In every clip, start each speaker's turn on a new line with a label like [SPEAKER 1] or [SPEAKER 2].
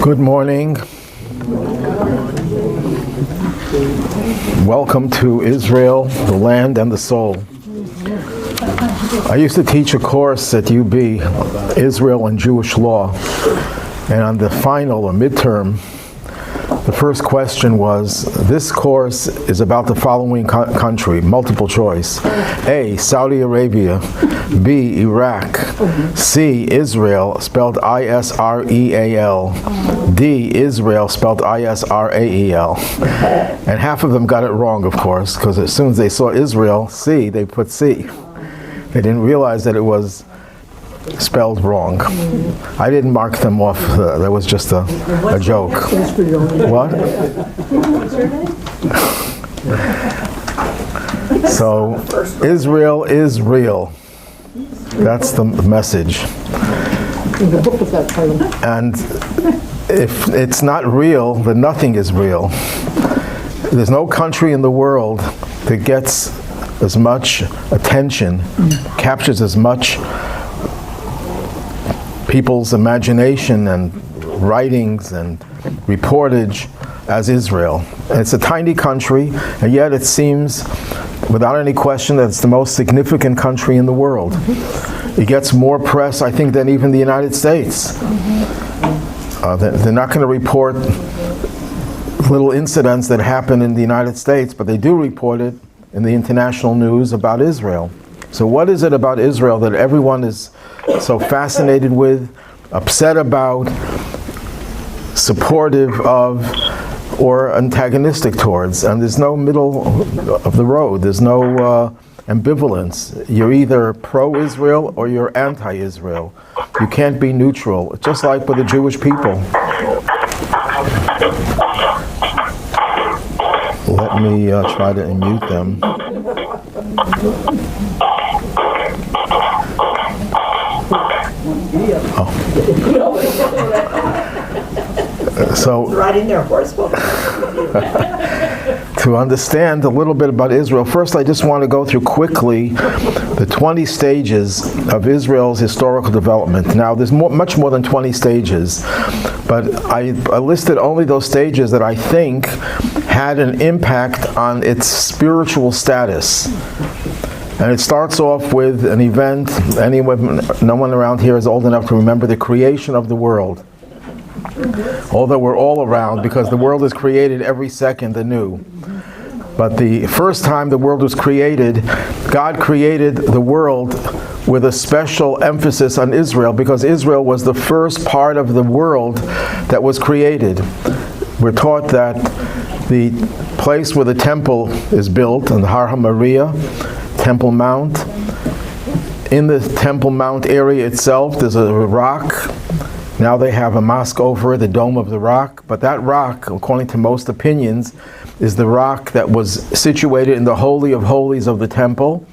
[SPEAKER 1] Good morning. Welcome to Israel, the land and the soul. I used to teach a course at UB, Israel and Jewish Law, and on the final or midterm, the first question was, this course is about the following country, multiple choice. A, Saudi Arabia. B, Iraq. C, Israel, spelled I-S-R-E-A-L. D, Israel, spelled I-S-R-A-E-L. And half of them got it wrong, of course, because as soon as they saw Israel, C, they put C. They didn't realize that it was spelled wrong. I didn't mark them off. That was just a joke. What? So, Israel is real. That's the message. And if it's not real, then nothing is real. There's no country in the world that gets as much attention, captures as much people's imagination and writings and reportage as Israel. And it's a tiny country, and yet it seems, without any question, that it's the most significant country in the world. It gets more press, I think, than even the United States. They're not going to report little incidents that happen in the United States, but they do report it in the international news about Israel. So what is it about Israel that everyone is so fascinated with, upset about, supportive of, or antagonistic towards? And there's no middle of the road. There's no ambivalence. You're either pro-Israel or you're anti-Israel. You can't be neutral, just like with the Jewish people. Let me try to unmute them. Oh. So,
[SPEAKER 2] right in there, forceful.
[SPEAKER 1] To understand a little bit about Israel, first I just want to go through quickly the 20 stages of Israel's historical development. Now, there's much more than 20 stages, but I listed only those stages that I think had an impact on its spiritual status. And it starts off with an event. No one around here is old enough to remember the creation of the world. Although we're all around, because the world is created every second anew. But the first time the world was created, God created the world with a special emphasis on Israel, because Israel was the first part of the world that was created. We're taught that the place where the temple is built, on the Har HaMoriah, Temple Mount, in the Temple Mount area itself, there's a rock. Now they have a mosque over it, the Dome of the Rock. But that rock, according to most opinions, is the rock that was situated in the Holy of Holies of the temple.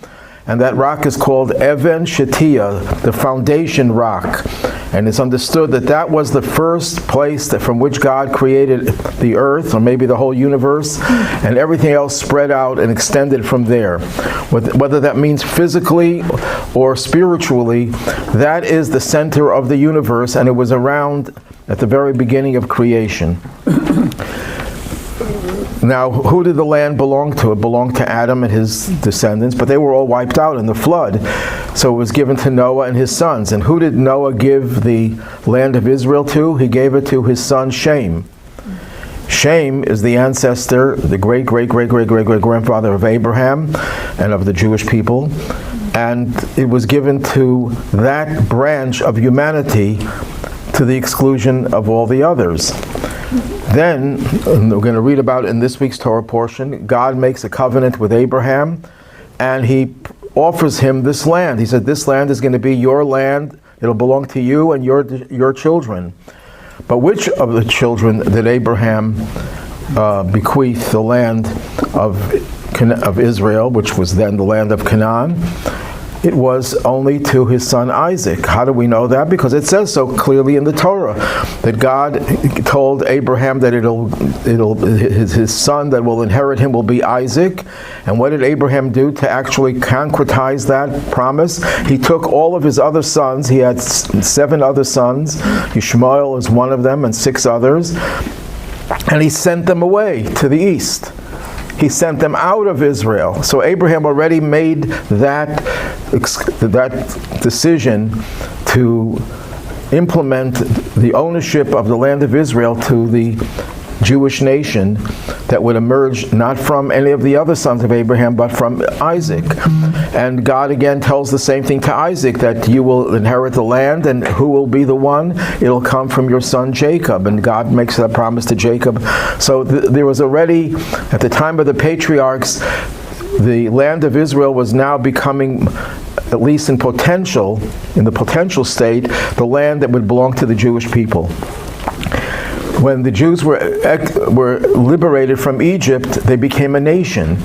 [SPEAKER 1] And that rock is called Even Shetia, the foundation rock. And it's understood that that was the first place from which God created the earth, or maybe the whole universe, and everything else spread out and extended from there. Whether that means physically or spiritually, that is the center of the universe, and it was around at the very beginning of creation. Now, who did the land belong to? It belonged to Adam and his descendants, but they were all wiped out in the flood. So it was given to Noah and his sons. And who did Noah give the land of Israel to? He gave it to his son Shem. Shem is the ancestor, the great-great-great-great-great-great-grandfather of Abraham and of the Jewish people. And it was given to that branch of humanity to the exclusion of all the others. Then, we're going to read about in this week's Torah portion, God makes a covenant with Abraham, and he offers him this land. He said, this land is going to be your land. It'll belong to you and your children. But which of the children did Abraham bequeath the land of Israel, which was then the land of Canaan? it was only to his son Isaac. How do we know that? Because it says so clearly in the Torah that God told Abraham that his son that will inherit him will be Isaac. And what did Abraham do to actually concretize that promise? He took all of his other sons. He had 7 other sons. Ishmael is one of them, and 6 others. And he sent them away to the east. He sent them out of Israel. So Abraham already made that decision to implement the ownership of the land of Israel to the Jewish nation that would emerge not from any of the other sons of Abraham, but from Isaac. And God again tells the same thing to Isaac, that you will inherit the land, and who will be the one? It'll come from your son Jacob. And God makes that promise to Jacob. So there was already, at the time of the patriarchs, the land of Israel was now becoming, at least in the potential state, the land that would belong to the Jewish people. When the Jews were liberated from Egypt, they became a nation.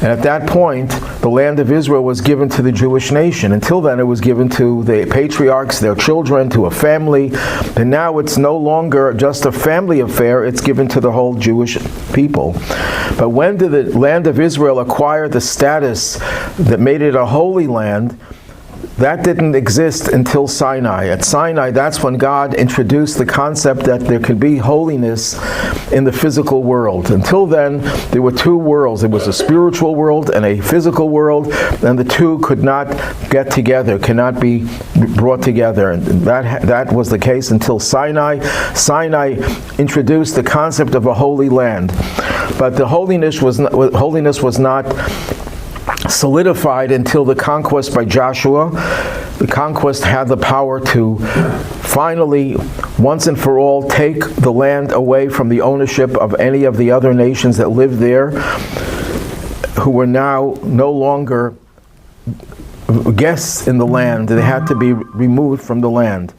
[SPEAKER 1] And at that point, the land of Israel was given to the Jewish nation. Until then, it was given to the patriarchs, their children, to a family. And now it's no longer just a family affair, it's given to the whole Jewish people. But when did the land of Israel acquire the status that made it a holy land? That didn't exist until Sinai. At Sinai, that's when God introduced the concept that there could be holiness in the physical world. Until then, there were 2 worlds. There was a spiritual world and a physical world, and the 2 could not get together, cannot be brought together. And that was the case until Sinai. Sinai introduced the concept of a holy land. But the holiness was not solidified until the conquest by Joshua. The conquest had the power to finally, once and for all, take the land away from the ownership of any of the other nations that lived there, who were now no longer guests in the land. They had to be removed from the land.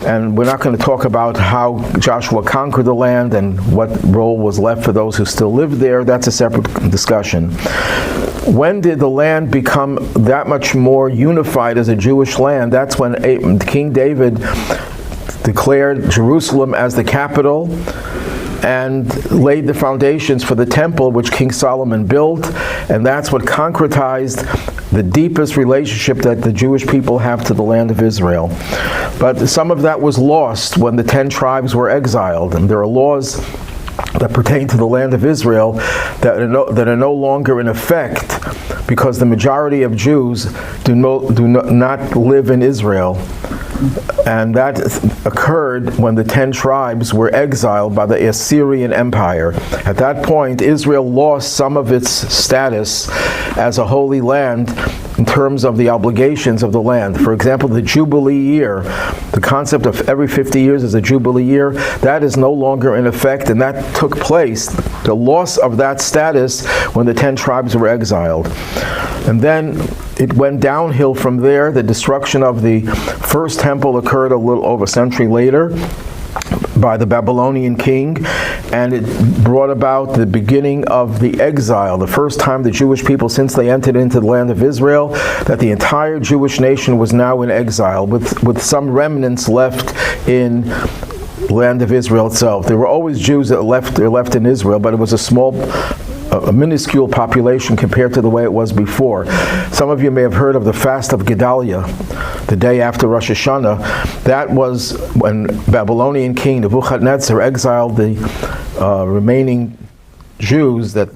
[SPEAKER 1] And we're not going to talk about how Joshua conquered the land and what role was left for those who still lived there. That's a separate discussion. When did the land become that much more unified as a Jewish land? That's when King David declared Jerusalem as the capital and laid the foundations for the temple which King Solomon built. And that's what concretized the deepest relationship that the Jewish people have to the land of Israel. But some of that was lost when the 10 tribes were exiled. And there are laws that pertain to the land of Israel that are no longer in effect because the majority of Jews do not live in Israel. And that occurred when the 10 tribes were exiled by the Assyrian Empire. At that point, Israel lost some of its status as a holy land in terms of the obligations of the land. For example, the Jubilee year, the concept of every 50 years is a Jubilee year, that is no longer in effect, and that took place, the loss of that status, when the 10 tribes were exiled. And then it went downhill from there. The destruction of the first temple occurred a little over a century later by the Babylonian king, and it brought about the beginning of the exile, the first time the Jewish people, since they entered into the land of Israel, that the entire Jewish nation was now in exile, with some remnants left in the land of Israel itself. There were always Jews that left in Israel, but it was a minuscule population compared to the way it was before. Some of you may have heard of the fast of Gedaliah, the day after Rosh Hashanah. That was when Babylonian king Nebuchadnezzar exiled the remaining Jews that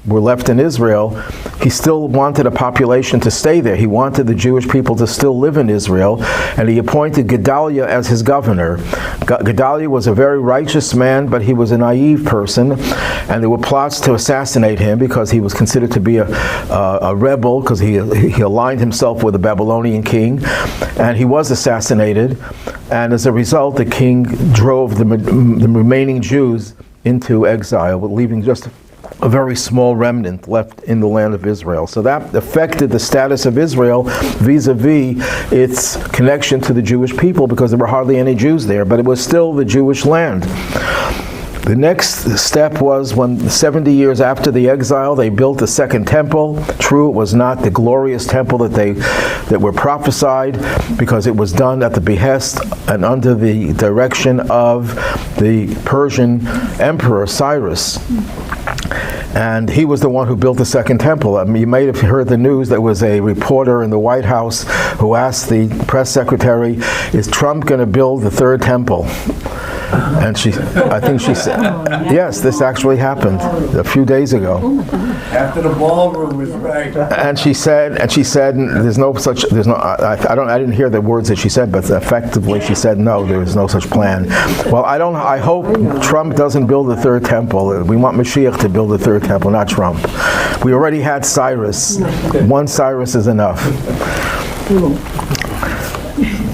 [SPEAKER 1] were left in Israel. He still wanted a population to stay there. He wanted the Jewish people to still live in Israel, and he appointed Gedaliah as his governor. Gedaliah was a very righteous man, but he was a naive person, and there were plots to assassinate him because he was considered to be a rebel, because he aligned himself with the Babylonian king, and he was assassinated. And as a result, the king drove the remaining Jews into exile, leaving just a very small remnant left in the land of Israel. So that affected the status of Israel vis-a-vis its connection to the Jewish people, because there were hardly any Jews there, but it was still the Jewish land. The next step was when 70 years after the exile, they built the second temple. True, it was not the glorious temple that were prophesied, because it was done at the behest and under the direction of the Persian emperor Cyrus. And he was the one who built the second temple. I mean, you may have heard the news. There was a reporter in the White House who asked the press secretary, "Is Trump going to build the third temple?" And I think she said, yes, this actually happened a few days ago.
[SPEAKER 2] After the ballroom was right.
[SPEAKER 1] And she said, I didn't hear the words that she said, but effectively she said, no, there is no such plan. Well, I hope Trump doesn't build the third temple. We want Mashiach to build the third temple, not Trump. We already had Cyrus. One Cyrus is enough.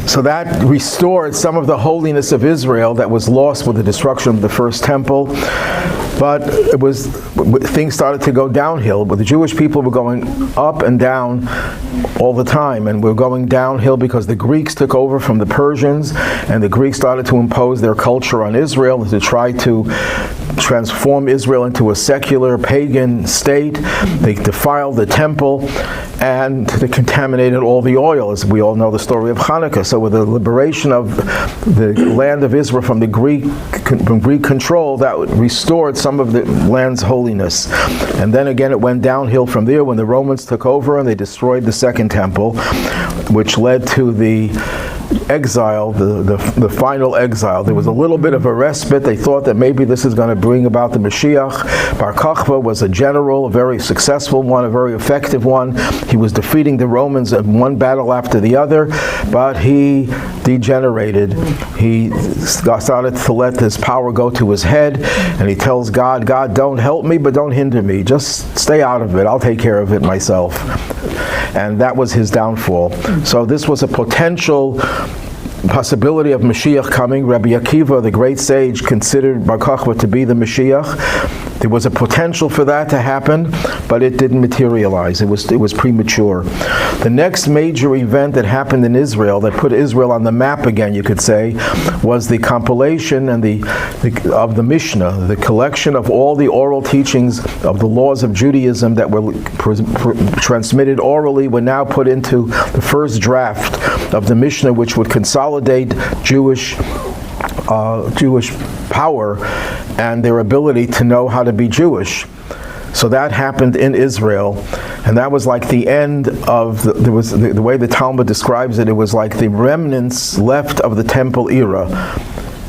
[SPEAKER 1] So that restored some of the holiness of Israel that was lost with the destruction of the first temple. But things started to go downhill. But the Jewish people were going up and down all the time, and we're going downhill because the Greeks took over from the Persians, and the Greeks started to impose their culture on Israel to try to transform Israel into a secular pagan state. They defiled the temple, and they contaminated all the oil, as we all know the story of Hanukkah. So with the liberation of the land of Israel from Greek control, that restored some of the land's holiness. And then again it went downhill from there when the Romans took over and they destroyed the second temple, which led to the exile, the final exile. There was a little bit of a respite. They thought that maybe this is going to bring about the Mashiach. Bar Kokhba was a general, a very successful one, a very effective one. He was defeating the Romans in one battle after the other, but he degenerated. He started to let his power go to his head, and he tells God, "God, don't help me, but don't hinder me. Just stay out of it. I'll take care of it myself." And that was his downfall. So this was a potential possibility of Mashiach coming. Rabbi Akiva, the great sage, considered Bar Kokhba to be the Mashiach. There was a potential for that to happen, but it didn't materialize. It was premature. The next major event that happened in Israel, that put Israel on the map again, you could say, was the compilation of the Mishnah, the collection of all the oral teachings of the laws of Judaism that were transmitted orally, were now put into the first draft of the Mishnah, which would consolidate Jewish power and their ability to know how to be Jewish. So that happened in Israel, and that was like the end of the way the Talmud describes it. It was like the remnants left of the temple era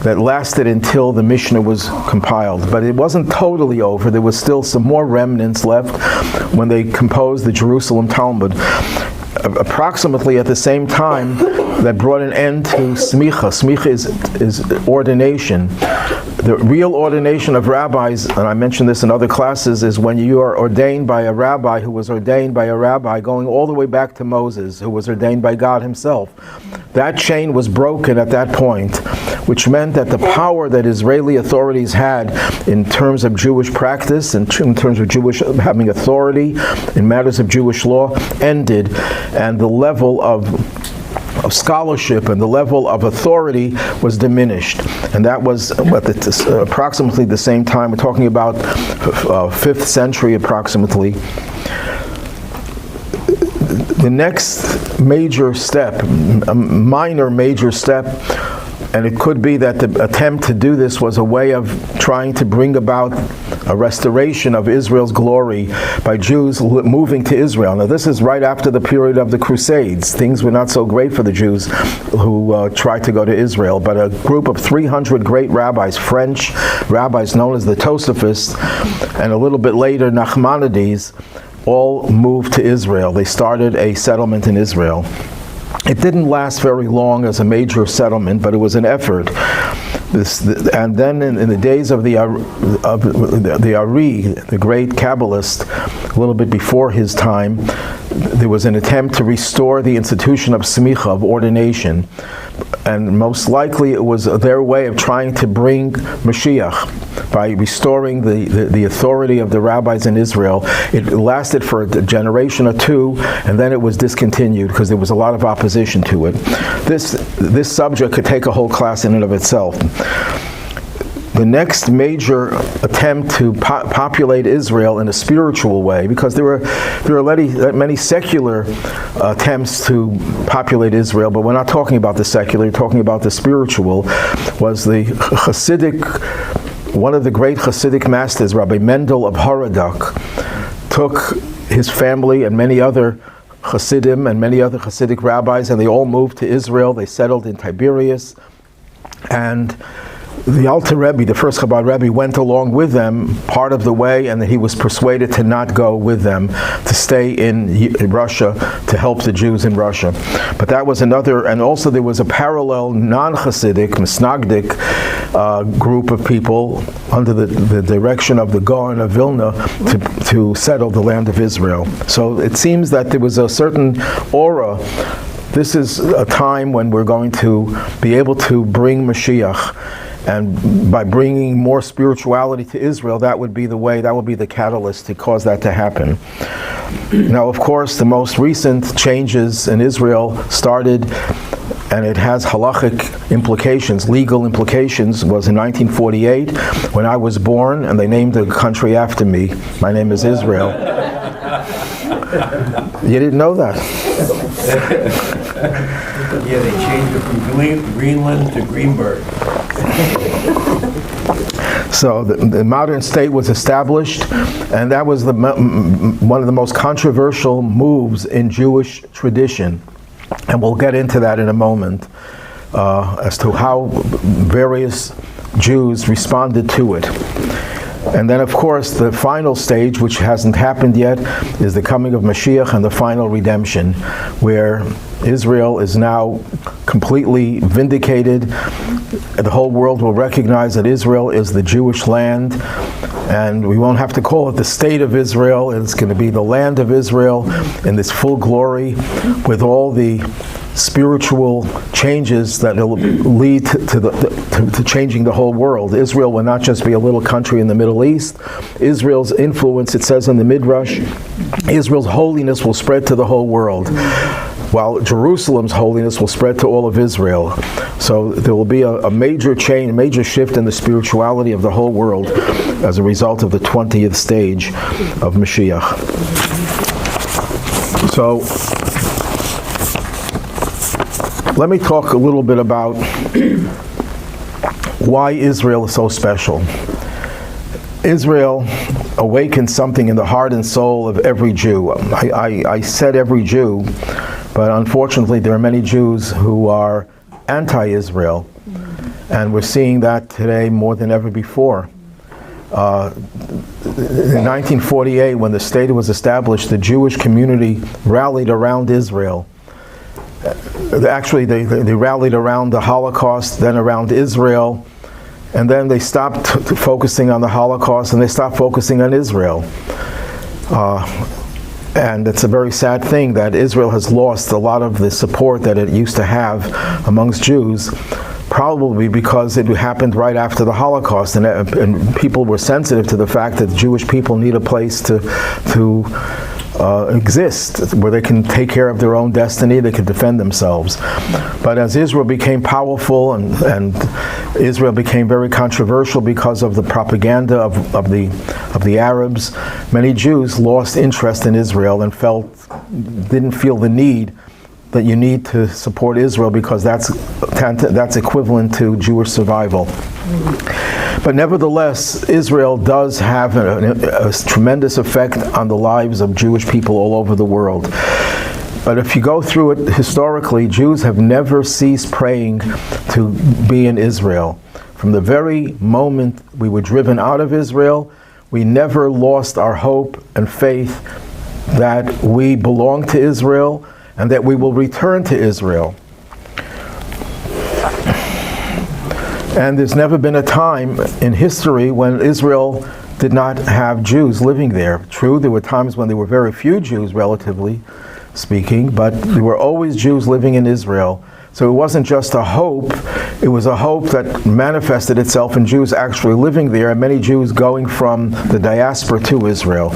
[SPEAKER 1] that lasted until the Mishnah was compiled. But it wasn't totally over. There was still some more remnants left when they composed the Jerusalem Talmud. Approximately at the same time, that brought an end to smicha. Smicha is ordination. The real ordination of rabbis, and I mentioned this in other classes, is when you are ordained by a rabbi who was ordained by a rabbi going all the way back to Moses, who was ordained by God himself. That chain was broken at that point, which meant that the power that Israeli authorities had in terms of Jewish practice, in terms of Jewish having authority in matters of Jewish law, ended, and the level of scholarship and the level of authority was diminished. And that was at approximately the same time. We're talking about 5th century approximately. The next major step, a minor major step, and it could be that the attempt to do this was a way of trying to bring about a restoration of Israel's glory by Jews moving to Israel. Now this is right after the period of the Crusades. Things were not so great for the Jews who tried to go to Israel, but a group of 300 great rabbis, French rabbis known as the Tosafists, and a little bit later Nachmanides, all moved to Israel. They started a settlement in Israel. It didn't last very long as a major settlement, but it was an effort. And then in the days of the Ari, the great Kabbalist, a little bit before his time, there was an attempt to restore the institution of smicha, of ordination. And most likely it was their way of trying to bring Mashiach by restoring the authority of the rabbis in Israel. It lasted for a generation or two, and then it was discontinued because there was a lot of opposition to it. This subject could take a whole class in and of itself. the next major attempt to populate Israel in a spiritual way, because there were already many secular attempts to populate Israel, but we're not talking about the secular, we're talking about the spiritual, was the Chassidic, one of the great Chassidic masters, Rabbi Mendel of Horodok, took his family and many other Chassidim and many other Chassidic rabbis, and they all moved to Israel. They settled in Tiberias, and the Alter Rebbe, the first Chabad Rebbe, went along with them part of the way, and he was persuaded to not go with them, to stay in Russia to help the Jews in Russia. But that was another, and also there was a parallel non-Chassidic, Misnagdic group of people under the direction of the Gaon of Vilna to settle the land of Israel. So it seems that there was a certain aura. This is a time when we're going to be able to bring Mashiach. And by bringing more spirituality to Israel, that would be the way, that would be the catalyst to cause that to happen. Now, of course, the most recent changes in Israel started, and it has halachic implications, legal implications, was in 1948 when I was born, and they named the country after me. My name is Israel. You didn't know that?
[SPEAKER 2] Yeah, they changed it from Greenland to Greenberg.
[SPEAKER 1] So the modern state was established, and that was one of the most controversial moves in Jewish tradition. And we'll get into that in a moment, as to how various Jews responded to it. And then, of course, the final stage, which hasn't happened yet, is the coming of Mashiach and the final redemption, where Israel is now completely vindicated. The whole world will recognize that Israel is the Jewish land, and we won't have to call it the state of Israel. It's going to be the land of Israel in this full glory, with all the spiritual changes that will lead to changing the whole world. Israel will not just be a little country in the Middle East. Israel's influence, it says in the Midrash, Israel's holiness will spread to the whole world, while Jerusalem's holiness will spread to all of Israel. So there will be a major change, a major shift in the spirituality of the whole world as a result of the 20th stage of Mashiach. So let me talk a little bit about why Israel is so special. Israel awakens something in the heart and soul of every Jew. I said every Jew, but unfortunately there are many Jews who are anti-Israel, and we're seeing that today more than ever before. In 1948, when the state was established, the Jewish community rallied around Israel. Actually, they rallied around the Holocaust, then around Israel, and then they stopped focusing on the Holocaust and they stopped focusing on Israel. And it's a very sad thing that Israel has lost a lot of the support that it used to have amongst Jews, probably because it happened right after the Holocaust, and people were sensitive to the fact that Jewish people need a place to exist, where they can take care of their own destiny, they can defend themselves. But as Israel became powerful and Israel became very controversial because of the propaganda of the Arabs, many Jews lost interest in Israel and didn't feel the need that you need to support Israel, because that's equivalent to Jewish survival. But nevertheless, Israel does have a tremendous effect on the lives of Jewish people all over the world. But if you go through it historically, Jews have never ceased praying to be in Israel. From the very moment we were driven out of Israel, we never lost our hope and faith that we belong to Israel and that we will return to Israel. And there's never been a time in history when Israel did not have Jews living there. True, there were times when there were very few Jews, relatively speaking, but there were always Jews living in Israel. So it wasn't just a hope, it was a hope that manifested itself in Jews actually living there, and many Jews going from the diaspora to Israel.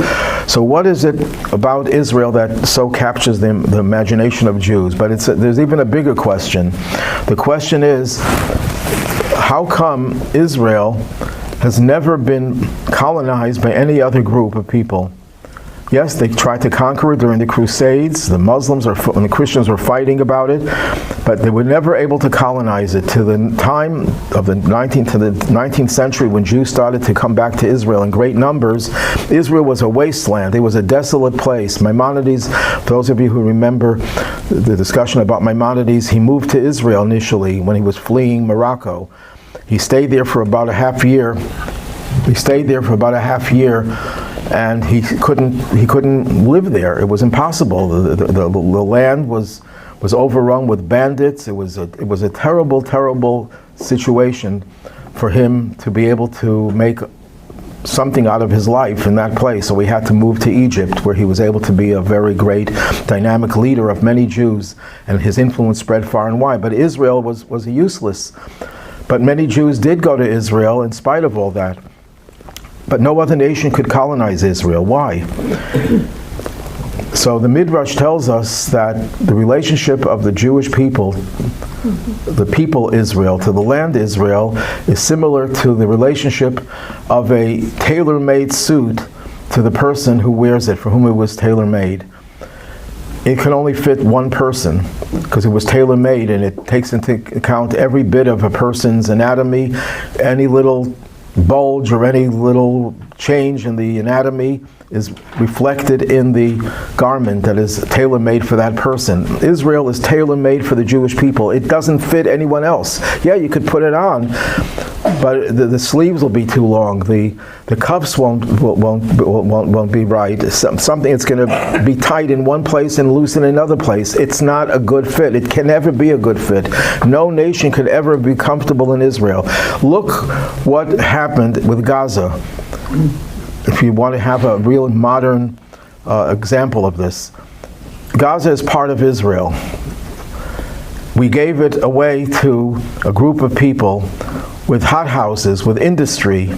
[SPEAKER 1] So what is it about Israel that so captures the imagination of Jews? But there's even a bigger question. The question is, how come Israel has never been colonized by any other group of people. Yes, they tried to conquer it during the Crusades. The Muslims and the Christians were fighting about it, but they were never able to colonize it. To the time of the 19th century, when Jews started to come back to Israel in great numbers, Israel was a wasteland. It was a desolate place. Maimonides, for those of you who remember the discussion about Maimonides, he moved to Israel initially when he was fleeing Morocco. He stayed there for about a half year. And he couldn't live there. It was impossible. The land was overrun with bandits. It was a terrible, terrible situation for him to be able to make something out of his life in that place. So he had to move to Egypt, where he was able to be a very great, dynamic leader of many Jews, and his influence spread far and wide. But Israel was useless. But many Jews did go to Israel in spite of all that. But no other nation could colonize Israel. Why? So the Midrash tells us that the relationship of the Jewish people, the people Israel, to the land Israel, is similar to the relationship of a tailor-made suit to the person who wears it, for whom it was tailor-made. It can only fit one person, because it was tailor-made, and it takes into account every bit of a person's anatomy. Any little bulge or any little change in the anatomy is reflected in the garment that is tailor-made for that person. Israel is tailor-made for the Jewish people. It doesn't fit anyone else. Yeah, you could put it on, but the sleeves will be too long. The cuffs won't be right. Something it's going to be tight in one place and loose in another place. It's not a good fit. It can never be a good fit. No nation could ever be comfortable in Israel. Look what happened with Gaza. If you want to have a real modern example of this, Gaza is part of Israel. We gave it away to a group of people with hothouses, with industry.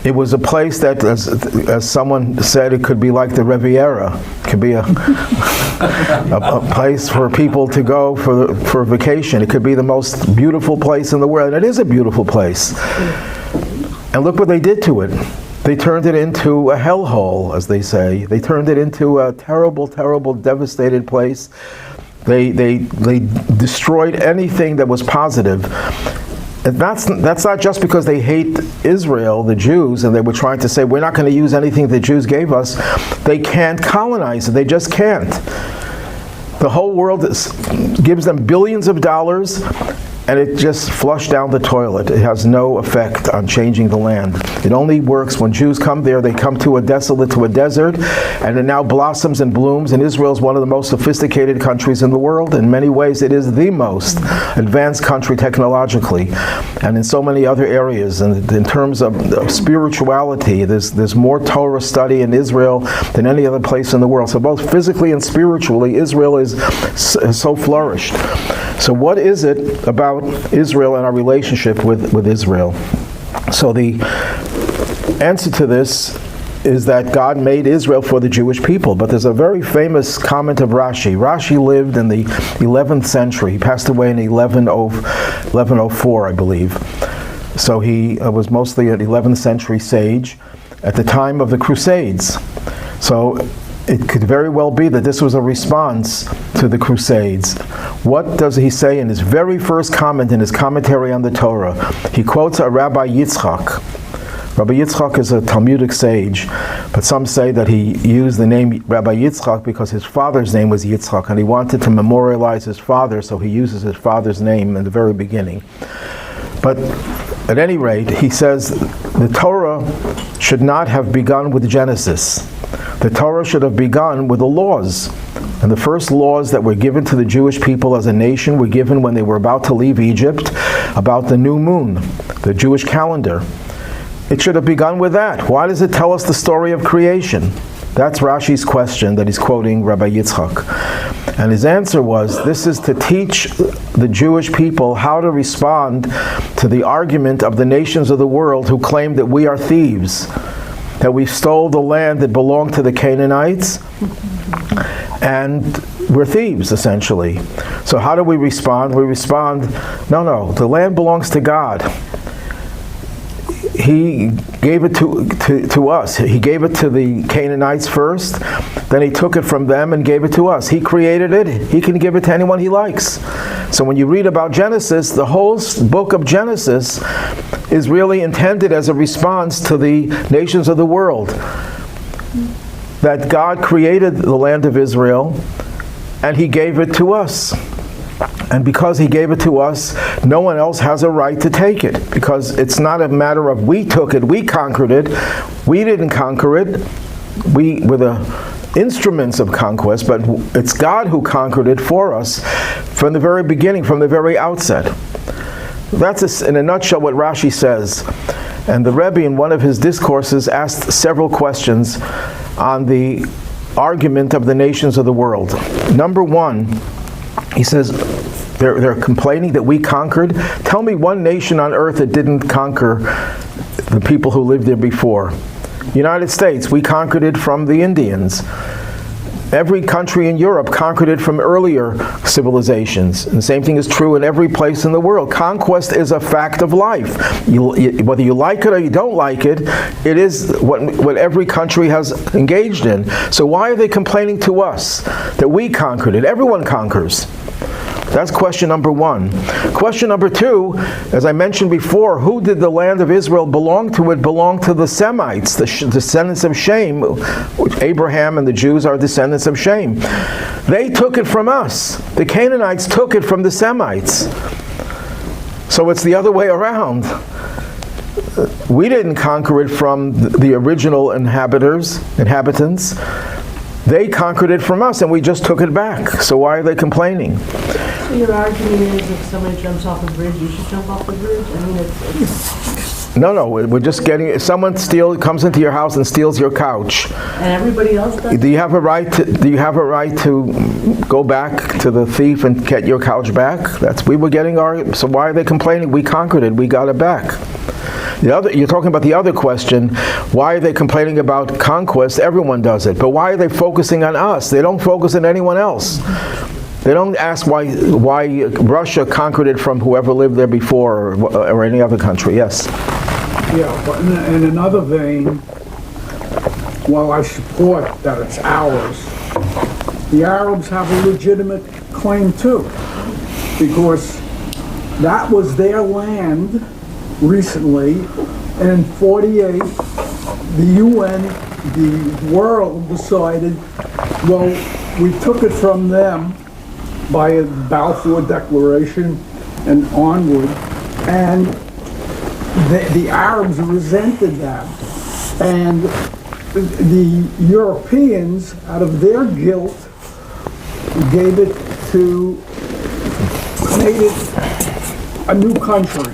[SPEAKER 1] It was a place that, as someone said, it could be like the Riviera. It could be a place for people to go for a vacation. It could be the most beautiful place in the world. And it is a beautiful place. And look what they did to it. They turned it into a hellhole, as they say. They turned it into a terrible, terrible, devastated place. They destroyed anything that was positive. And that's not just because they hate Israel, the Jews, and they were trying to say, we're not going to use anything the Jews gave us. They can't colonize it. They just can't. The whole world gives them billions of dollars, and it just flushed down the toilet. It has no effect on changing the land. It only works when Jews come there. They come to a desert, and it now blossoms and blooms. And Israel is one of the most sophisticated countries in the world. In many ways, it is the most advanced country technologically, and in so many other areas. And in terms of spirituality, there's more Torah study in Israel than any other place in the world. So both physically and spiritually, Israel is so flourished. So what is it about Israel and our relationship with Israel? So the answer to this is that God made Israel for the Jewish people. But there's a very famous comment of Rashi. Rashi lived in the 11th century. He passed away in 1104, I believe. So he was mostly an 11th century sage at the time of the Crusades. So it could very well be that this was a response to the Crusades. What does he say in his very first comment in his commentary on the Torah? He quotes a Rabbi Yitzchak. Rabbi Yitzchak is a Talmudic sage, but some say that he used the name Rabbi Yitzchak because his father's name was Yitzchak, and he wanted to memorialize his father, so he uses his father's name in the very beginning. But at any rate, he says the Torah should not have begun with Genesis. The Torah should have begun with the laws. And the first laws that were given to the Jewish people as a nation were given when they were about to leave Egypt, about the new moon, the Jewish calendar. It should have begun with that. Why does it tell us the story of creation? That's Rashi's question that he's quoting Rabbi Yitzchak. And his answer was, this is to teach the Jewish people how to respond to the argument of the nations of the world who claim that we are thieves, that we stole the land that belonged to the Canaanites, and we're thieves, essentially. So how do we respond? We respond, no, the land belongs to God. he gave it to us. He gave it to the Canaanites first, then he took it from them and gave it to us. He created it. He can give it to anyone he likes. So when you read about Genesis, the whole book of Genesis is really intended as a response to the nations of the world. That God created the land of Israel and he gave it to us. And because he gave it to us, no one else has a right to take it. Because it's not a matter of we took it, we conquered it. We didn't conquer it. We were the instruments of conquest, but it's God who conquered it for us from the very beginning, from the very outset. That's in a nutshell what Rashi says. And the Rebbe in one of his discourses asked several questions on the argument of the nations of the world. Number one, he says, they're complaining that we conquered. Tell me one nation on earth that didn't conquer the people who lived there before. United States, we conquered it from the Indians. Every country in Europe conquered it from earlier civilizations. And the same thing is true in every place in the world. Conquest is a fact of life. Whether you like it or you don't like it, it is what every country has engaged in. So why are they complaining to us that we conquered it? Everyone conquers. That's question number one. Question number two, as I mentioned before, who did the land of Israel belong to? It belonged to the Semites, the descendants of Shem. Abraham and the Jews are descendants of Shem. They took it from us. The Canaanites took it from the Semites. So it's the other way around. We didn't conquer it from the original inhabitants. They conquered it from us and we just took it back. So why are they complaining?
[SPEAKER 3] So your argument is if somebody jumps off a bridge, you should jump off the bridge? I mean, it's
[SPEAKER 1] No, we're just getting, if someone comes into your house and steals your couch,
[SPEAKER 3] and everybody else does?
[SPEAKER 1] do you have a right to go back to the thief and get your couch back? We were getting so why are they complaining? We conquered it, we got it back. You're talking about the other question, why are they complaining about conquest? Everyone does it, but why are they focusing on us? They don't focus on anyone else. They don't ask why Russia conquered it from whoever lived there before or any other country. Yes?
[SPEAKER 4] Yeah, but in another vein, while I support that it's ours, the Arabs have a legitimate claim too, because that was their land recently, and in 48, the UN, the world decided, well, we took it from them by a Balfour Declaration and onward, and the Arabs resented that, and the Europeans, out of their guilt, gave it made it a new country.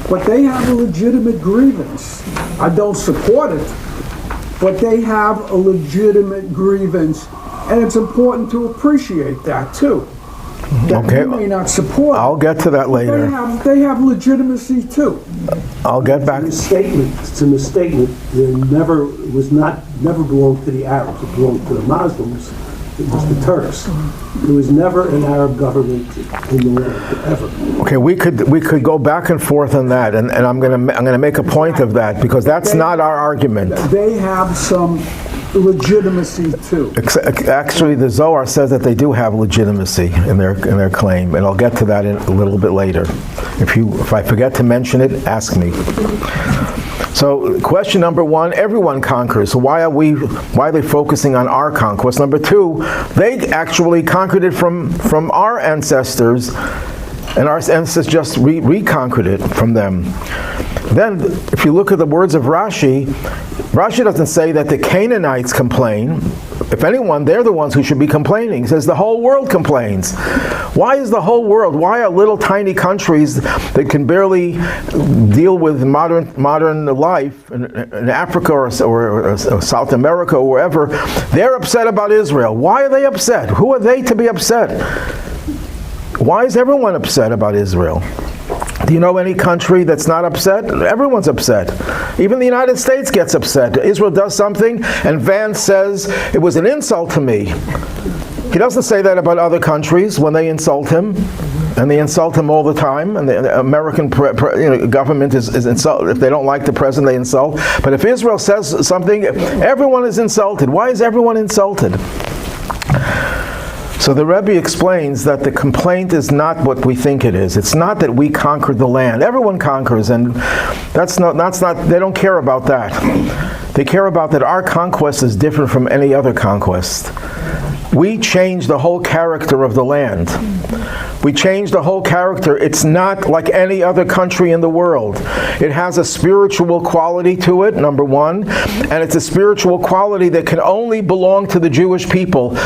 [SPEAKER 4] But they have a legitimate grievance. I don't support it, but they have a legitimate grievance, and it's important to appreciate that too. That
[SPEAKER 1] Okay.
[SPEAKER 4] you may not support.
[SPEAKER 1] I'll get to that later.
[SPEAKER 4] They have legitimacy too.
[SPEAKER 1] I'll get back.
[SPEAKER 5] It's a misstatement. It never belonged to the Arabs. It belonged to the Muslims. It was the Turks. There was never an Arab government in the world, ever.
[SPEAKER 1] Okay, we could go back and forth on that, and I'm gonna make a point of that because that's not our argument.
[SPEAKER 4] They have some legitimacy too.
[SPEAKER 1] Actually, the Zohar says that they do have legitimacy in their claim, and I'll get to that a little bit later. If I forget to mention it, ask me. So, question number one: everyone conquers. So why are they focusing on our conquest? Number two, they actually conquered it from our ancestors, and our ancestors just reconquered it from them. Then, if you look at the words of Rashi, Rashi doesn't say that the Canaanites complain. If anyone, they're the ones who should be complaining. He says the whole world complains. Why is the whole world? Why are little tiny countries that can barely deal with modern life in Africa or South America or wherever, they're upset about Israel? Why are they upset? Who are they to be upset? Why is everyone upset about Israel? Do you know any country that's not upset? Everyone's upset. Even the United States gets upset. Israel does something, and Vance says, it was an insult to me. He doesn't say that about other countries when they insult him. And they insult him all the time, and the American government is insult. If they don't like the president, they insult. But if Israel says something, everyone is insulted. Why is everyone insulted? So the Rebbe explains that the complaint is not what we think it is. It's not that we conquered the land. Everyone conquers, and that's not. They don't care about that. They care about that our conquest is different from any other conquest. We changed the whole character of the land. We changed the whole character. It's not like any other country in the world. It has a spiritual quality to it, number one, and it's a spiritual quality that can only belong to the Jewish people.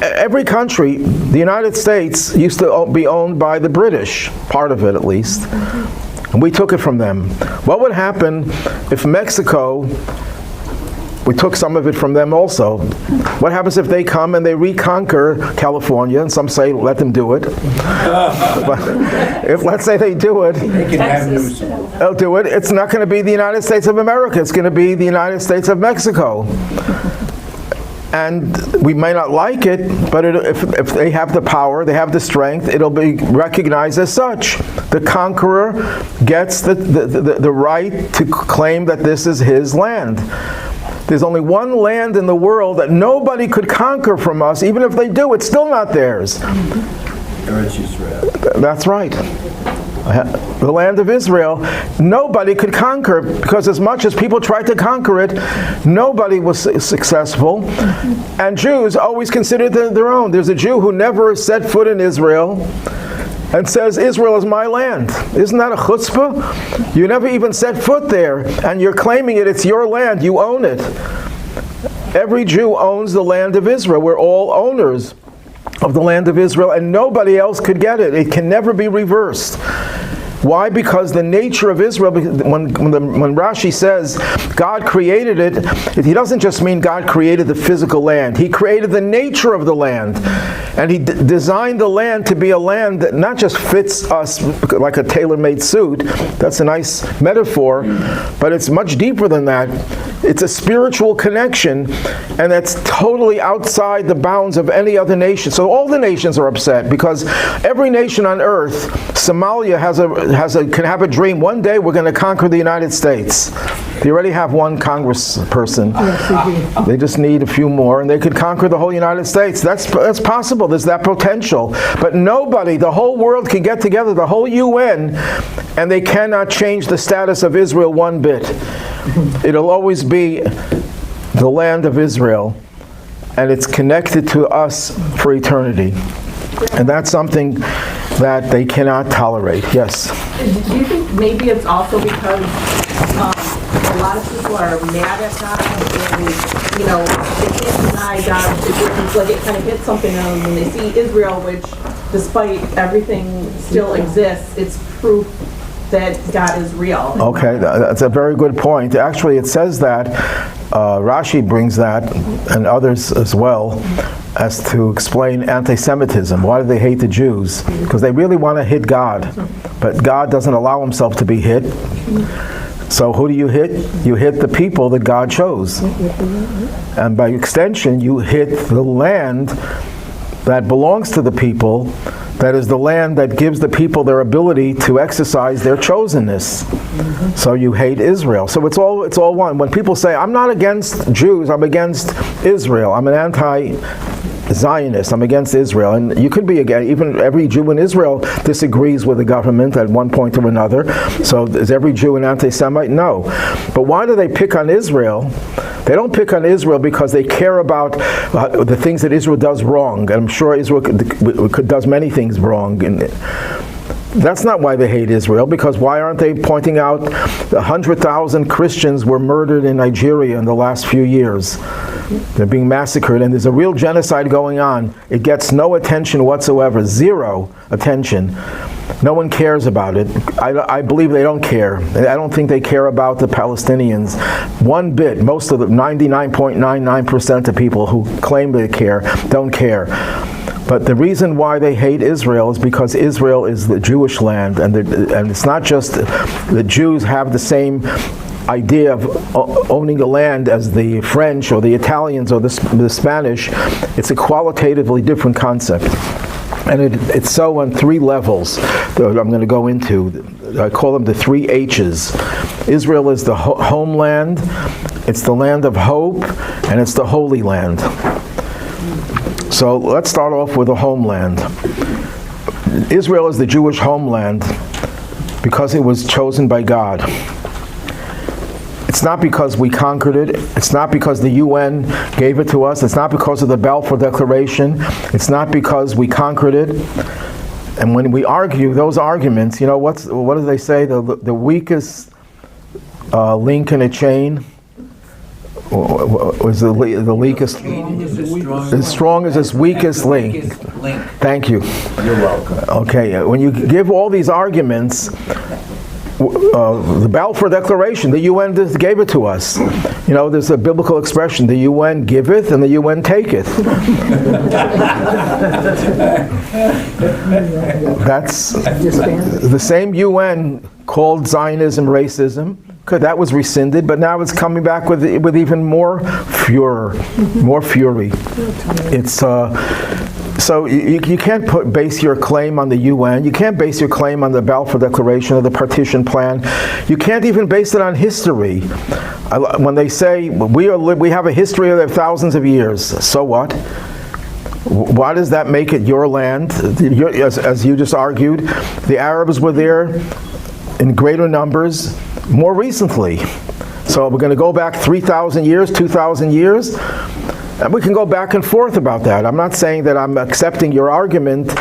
[SPEAKER 1] Every country, the United States, used to be owned by the British, part of it at least, and we took it from them. What would happen if Mexico, we took some of it from them also? What happens if they come and they reconquer California, and some say let them do it? But if, let's say they do it,
[SPEAKER 2] They can have news.
[SPEAKER 1] they'll do it. It's not going to be the United States of America. It's going to be the United States of Mexico. And we may not like it, but if they have the power, they have the strength, it'll be recognized as such. The conqueror gets the right to claim that this is his land. There's only one land in the world that nobody could conquer from us. Even if they do, it's still not theirs.
[SPEAKER 2] Eretz Yisrael.
[SPEAKER 1] That's right. The land of Israel, nobody could conquer, because as much as people tried to conquer it, nobody was successful. And Jews always considered their own. There's a Jew who never set foot in Israel and says, Israel is my land. Isn't that a chutzpah? You never even set foot there, and you're claiming it's your land. You own it. Every Jew owns the land of Israel. We're all owners of the land of Israel, and nobody else could get it. It can never be reversed. Why? Because the nature of Israel, when Rashi says God created it, he doesn't just mean God created the physical land. He created the nature of the land. And he designed the land to be a land that not just fits us like a tailor-made suit. That's a nice metaphor, but it's much deeper than that. It's a spiritual connection, and that's totally outside the bounds of any other nation. So all the nations are upset, because every nation on earth, Somalia can have a dream. One day we're going to conquer the United States. They already have one congressperson. They just need a few more, and they could conquer the whole United States. That's possible. There's that potential. But nobody, the whole world can get together, the whole UN, and they cannot change the status of Israel one bit. It'll always be the land of Israel, and it's connected to us for eternity. And that's something that they cannot tolerate. Yes?
[SPEAKER 6] Do you think maybe it's also because a lot of people are mad at God, and they can't deny God? It's like it kind of hits something on them when they see Israel, which, despite everything, still exists. It's proof that God is real.
[SPEAKER 1] Okay, that's a very good point. Actually, it says that, Rashi brings that, and others as well, as to explain anti-Semitism. Why do they hate the Jews? Because they really want to hit God. But God doesn't allow himself to be hit. So who do you hit? You hit the people that God chose. And by extension, you hit the land that belongs to the people. That is the land that gives the people their ability to exercise their chosenness. So you hate Israel. So it's all one. When people say, I'm not against Jews, I'm against Israel. I'm an anti-Zionist. I'm against Israel. And you could be against, even every Jew in Israel disagrees with the government at one point or another. So is every Jew an anti-Semite? No. But why do they pick on Israel? They don't pick on Israel because they care about the things that Israel does wrong. And I'm sure Israel does many things wrong. And that's not why they hate Israel, because why aren't they pointing out 100,000 Christians were murdered in Nigeria in the last few years? They're being massacred, and there's a real genocide going on. It gets no attention whatsoever, zero attention. No one cares about it. I believe they don't care. I don't think they care about the Palestinians one bit. Most of the 99.99% of people who claim they care don't care. But the reason why they hate Israel is because Israel is the Jewish land, and it's not just the Jews have the same idea of owning the land as the French or the Italians or the Spanish. It's a qualitatively different concept. And it's so on three levels that I'm going to go into. I call them the three H's. Israel is the homeland, it's the land of hope, and it's the Holy Land. So let's start off with the homeland. Israel is the Jewish homeland because it was chosen by God. It's not because we conquered it. It's not because the UN gave it to us. It's not because of the Balfour Declaration. It's not because we conquered it. And when we argue those arguments, you know, what do they say? The weakest link in a chain was the weakest. As strong as its weakest link. Thank you.
[SPEAKER 2] You're welcome.
[SPEAKER 1] Okay, when you give all these arguments, the Balfour Declaration, the UN gave it to us. You know, there's a biblical expression, the UN giveth and the UN taketh. That's the same UN called Zionism racism. That was rescinded, but now it's coming back with even more fury. It's so you can't base your claim on the UN. You can't base your claim on the Balfour Declaration or the partition plan. You can't even base it on history. When they say we have a history of thousands of years, so what? Why does that make it your land? As you just argued, the Arabs were there in greater numbers more recently. So we're going to go back 3,000 years, 2,000 years, and we can go back and forth about that. I'm not saying that I'm accepting your argument,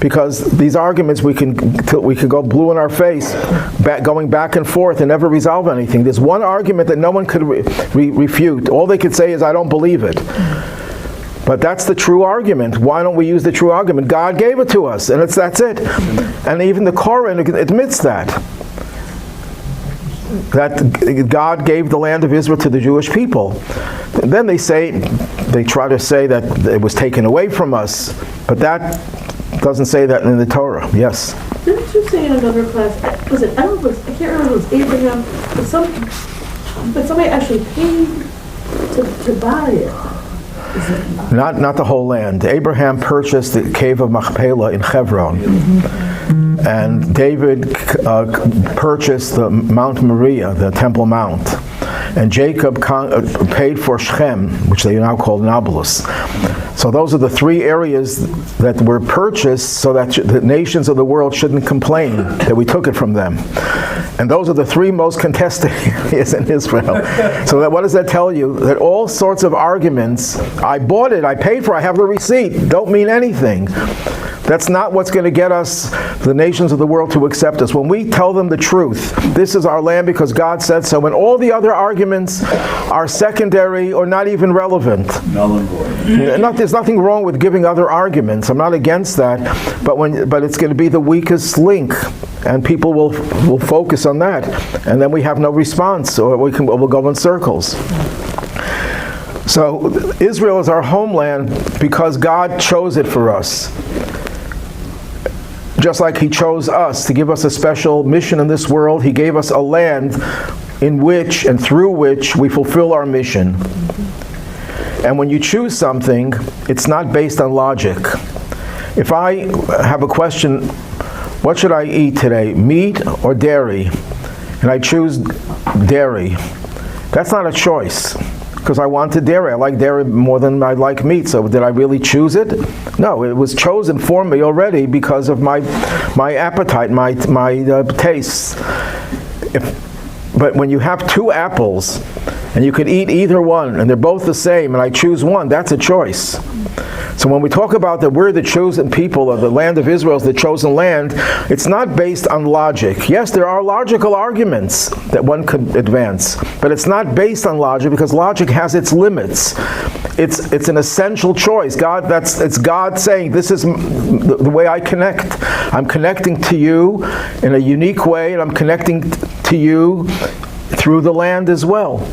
[SPEAKER 1] because these arguments we can go blue in our face, going back and forth and never resolve anything. There's one argument that no one could refute. All they could say is, I don't believe it. But that's the true argument. Why don't we use the true argument? God gave it to us, and that's it. And even the Koran admits that God gave the land of Israel to the Jewish people. And then they try to say that it was taken away from us, but that doesn't say that in the Torah. Yes?
[SPEAKER 3] Didn't you say in another class, I can't remember if it was Abraham, but somebody actually paid to buy it.
[SPEAKER 1] Not the whole land. Abraham purchased the cave of Machpelah in Hebron. And David purchased the Mount Moriah, the Temple Mount. And Jacob paid for Shechem, which they now call Nablus. So those are the three areas that were purchased so that the nations of the world shouldn't complain that we took it from them. And those are the three most contested areas in Israel. So what does that tell you? That all sorts of arguments, I bought it, I paid for it, I have the receipt, don't mean anything. That's not what's going to get us, the nations of the world, to accept us. When we tell them the truth, this is our land because God said so, and all the other arguments are secondary or not even relevant.
[SPEAKER 2] Null and void.
[SPEAKER 1] There's nothing wrong with giving other arguments. I'm not against that, but it's going to be the weakest link, and people will focus on that, and then we have no response, or we'll go in circles. So Israel is our homeland because God chose it for us. Just like He chose us to give us a special mission in this world, He gave us a land in which and through which we fulfill our mission. And when you choose something, it's not based on logic. If I have a question, what should I eat today, meat or dairy? And I choose dairy. That's not a choice, because I wanted dairy. I like dairy more than I like meat. So did I really choose it? No, it was chosen for me already because of my appetite, my tastes. But when you have two apples, and you could eat either one, and they're both the same, and I choose one, that's a choice. So when we talk about that we're the chosen people, or the land of Israel is the chosen land, it's not based on logic. Yes, there are logical arguments that one could advance, but it's not based on logic, because logic has its limits. It's an essential choice. It's God saying, this is the way I connect. I'm connecting to you in a unique way, and I'm connecting to you through the land as well.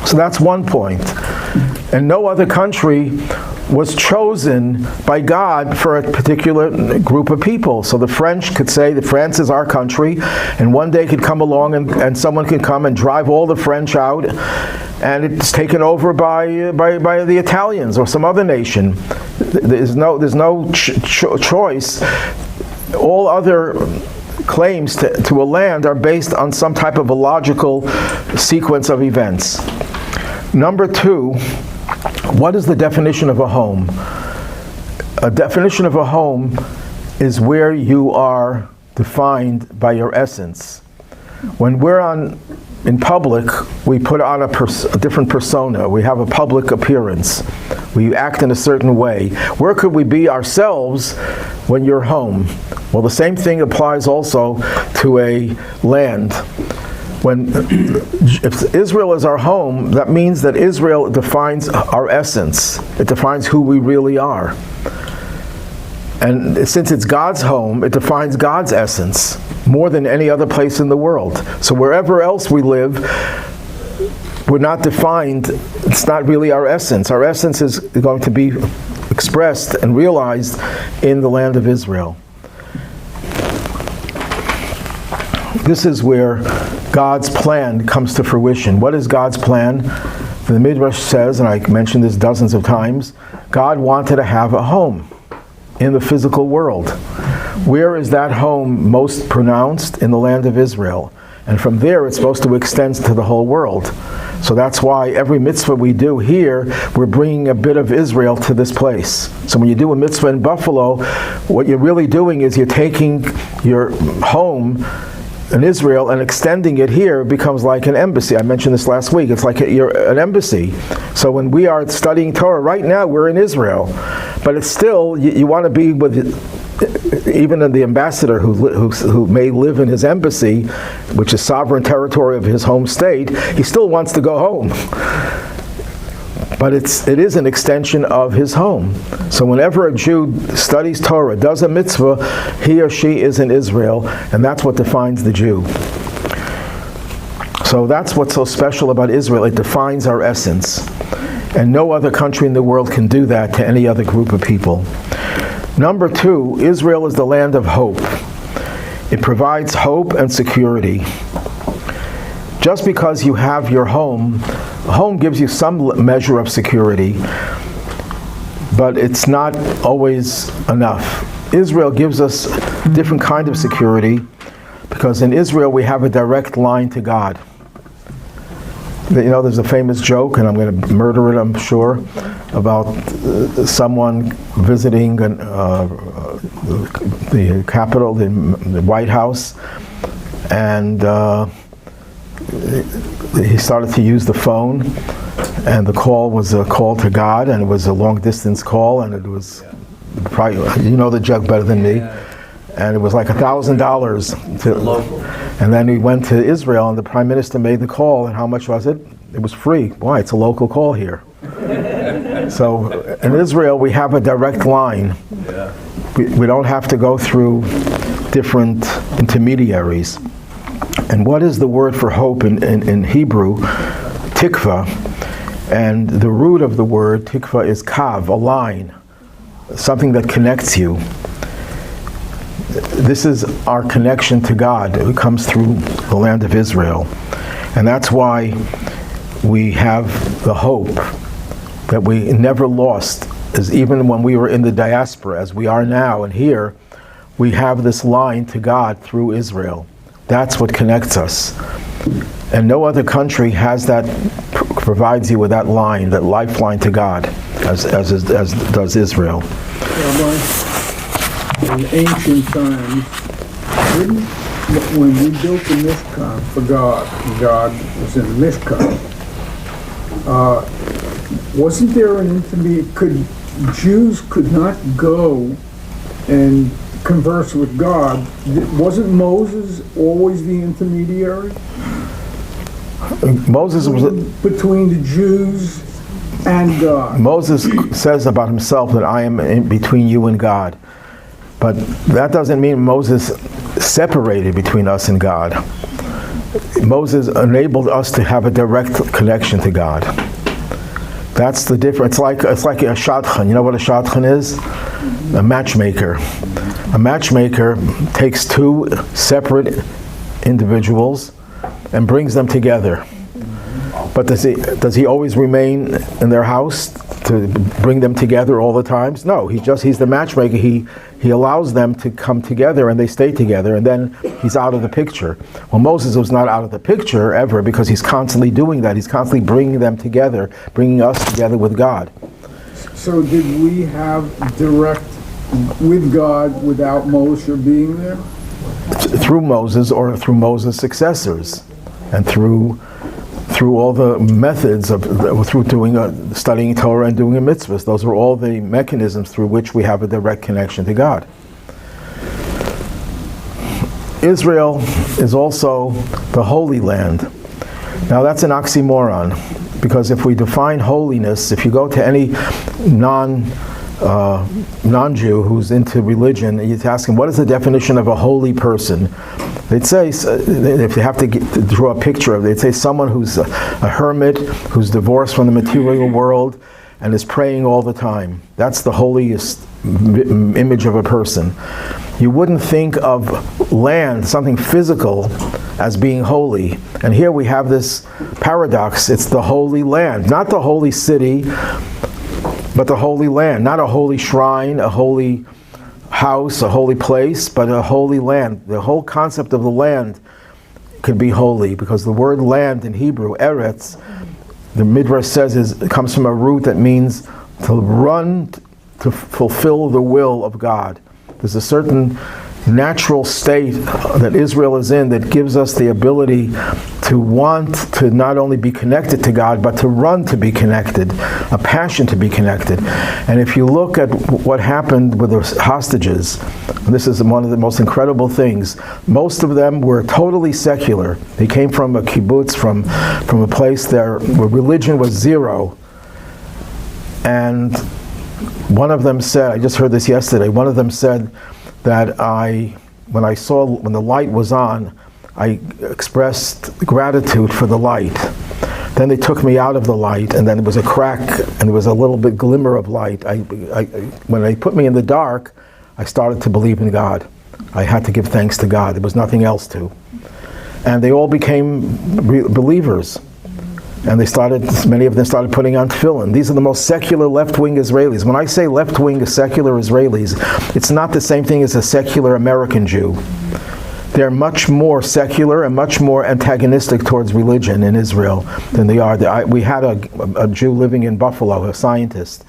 [SPEAKER 1] So that's one point. And no other country was chosen by God for a particular group of people. So the French could say that France is our country, and one day could come along and someone could come and drive all the French out, and it's taken over by the Italians or some other nation. There's no choice. All other claims to a land are based on some type of a logical sequence of events. Number two, what is the definition of a home? A definition of a home is where you are defined by your essence. When we're in public, we put on a different persona. We have a public appearance. We act in a certain way. Where could we be ourselves when you're home? Well, the same thing applies also to a land. If Israel is our home, that means that Israel defines our essence. It defines who we really are. And since it's God's home, it defines God's essence more than any other place in the world. So wherever else we live, we're not defined, it's not really our essence. Our essence is going to be expressed and realized in the land of Israel. This is where God's plan comes to fruition. What is God's plan? The Midrash says, and I mentioned this dozens of times, God wanted to have a home in the physical world. Where is that home most pronounced? In the land of Israel. And from there it's supposed to extend to the whole world. So that's why every mitzvah we do here, we're bringing a bit of Israel to this place. So when you do a mitzvah in Buffalo, what you're really doing is you're taking your home in Israel and extending it here. Becomes like an embassy. I mentioned this last week. It's like you're an embassy. So when we are studying Torah, right now we're in Israel. But it's still, you want to be with, even in the ambassador who may live in his embassy, which is sovereign territory of his home state, he still wants to go home. But it is an extension of his home. So whenever a Jew studies Torah, does a mitzvah, he or she is in Israel, and that's what defines the Jew. So that's what's so special about Israel. It defines our essence. And no other country in the world can do that to any other group of people. Number two, Israel is the land of hope. It provides hope and security. Just because you have your home, home gives you some measure of security, but it's not always enough. Israel gives us a different kind of security because in Israel we have a direct line to God. You know, there's a famous joke, and I'm going to murder it, I'm sure, about someone visiting the Capitol, the White House, and he started to use the phone, and the call was a call to God, and it was a long-distance call, and it was probably, you know the joke better than me, and it was like $1,000 to local. And then he went to Israel, and the Prime Minister made the call, and how much was it? It was free. Why? It's a local call here. So in Israel, we have a direct line. We don't have to go through different intermediaries. And what is the word for hope in Hebrew? Tikva. And the root of the word tikva is kav, a line, something that connects you. This is our connection to God. It comes through the land of Israel. And that's why we have the hope that we never lost, is even when we were in the diaspora, as we are now and here, we have this line to God through Israel. That's what connects us. And no other country has that, provides you with that line, that lifeline to God, as does Israel.
[SPEAKER 4] In ancient times, when we built the Mishkan for God, and God was in the Mishkan, wasn't there an intermediate? Jews could not go and converse with God. Wasn't Moses always the intermediary?
[SPEAKER 1] Moses was
[SPEAKER 4] between the Jews and God.
[SPEAKER 1] Moses says about himself that I am in between you and God. But that doesn't mean Moses separated between us and God. Moses enabled us to have a direct connection to God. That's the difference. It's like a shadchan. You know what a shadchan is? A matchmaker. A matchmaker takes two separate individuals and brings them together. But does he always remain in their house to bring them together all the times? No, he's the matchmaker. He allows them to come together and they stay together, and then he's out of the picture. Well, Moses was not out of the picture ever, because he's constantly doing that. He's constantly bringing them together, bringing us together with God.
[SPEAKER 4] So did we have direct with God without Moshe being there?
[SPEAKER 1] Through Moses or through Moses' successors, and through all the methods of through doing studying Torah and doing a mitzvahs. Those are all the mechanisms through which we have a direct connection to God. Israel is also the Holy Land. Now that's an oxymoron, because if we define holiness, if you go to any non-Jew who's into religion, and you ask him, what is the definition of a holy person? They'd say, if they have to draw a picture of it, they'd say someone who's a hermit, who's divorced from the material world, and is praying all the time. That's the holiest image of a person. You wouldn't think of land, something physical, as being holy. And here we have this paradox. It's the holy land, not the holy city, but the holy land. Not a holy shrine, a holy house, a holy place, but a holy land. The whole concept of the land could be holy, because the word land in Hebrew, eretz, the Midrash says it comes from a root that means to run, to fulfill the will of God. There's a certain natural state that Israel is in that gives us the ability to want to not only be connected to God, but to run to be connected, a passion to be connected. And if you look at what happened with the hostages, this is one of the most incredible things. Most of them were totally secular. They came from a kibbutz, from a place there where religion was zero. And one of them said, I just heard this yesterday, one of them said that when the light was on, I expressed gratitude for the light. Then they took me out of the light, and then there was a crack, and there was a little bit glimmer of light. When they put me in the dark, I started to believe in God. I had to give thanks to God. There was nothing else to. And they all became believers. And many of them started putting on tefillin. These are the most secular left-wing Israelis. When I say left-wing secular Israelis, it's not the same thing as a secular American Jew. They're much more secular and much more antagonistic towards religion in Israel than they are. We had a Jew living in Buffalo, a scientist,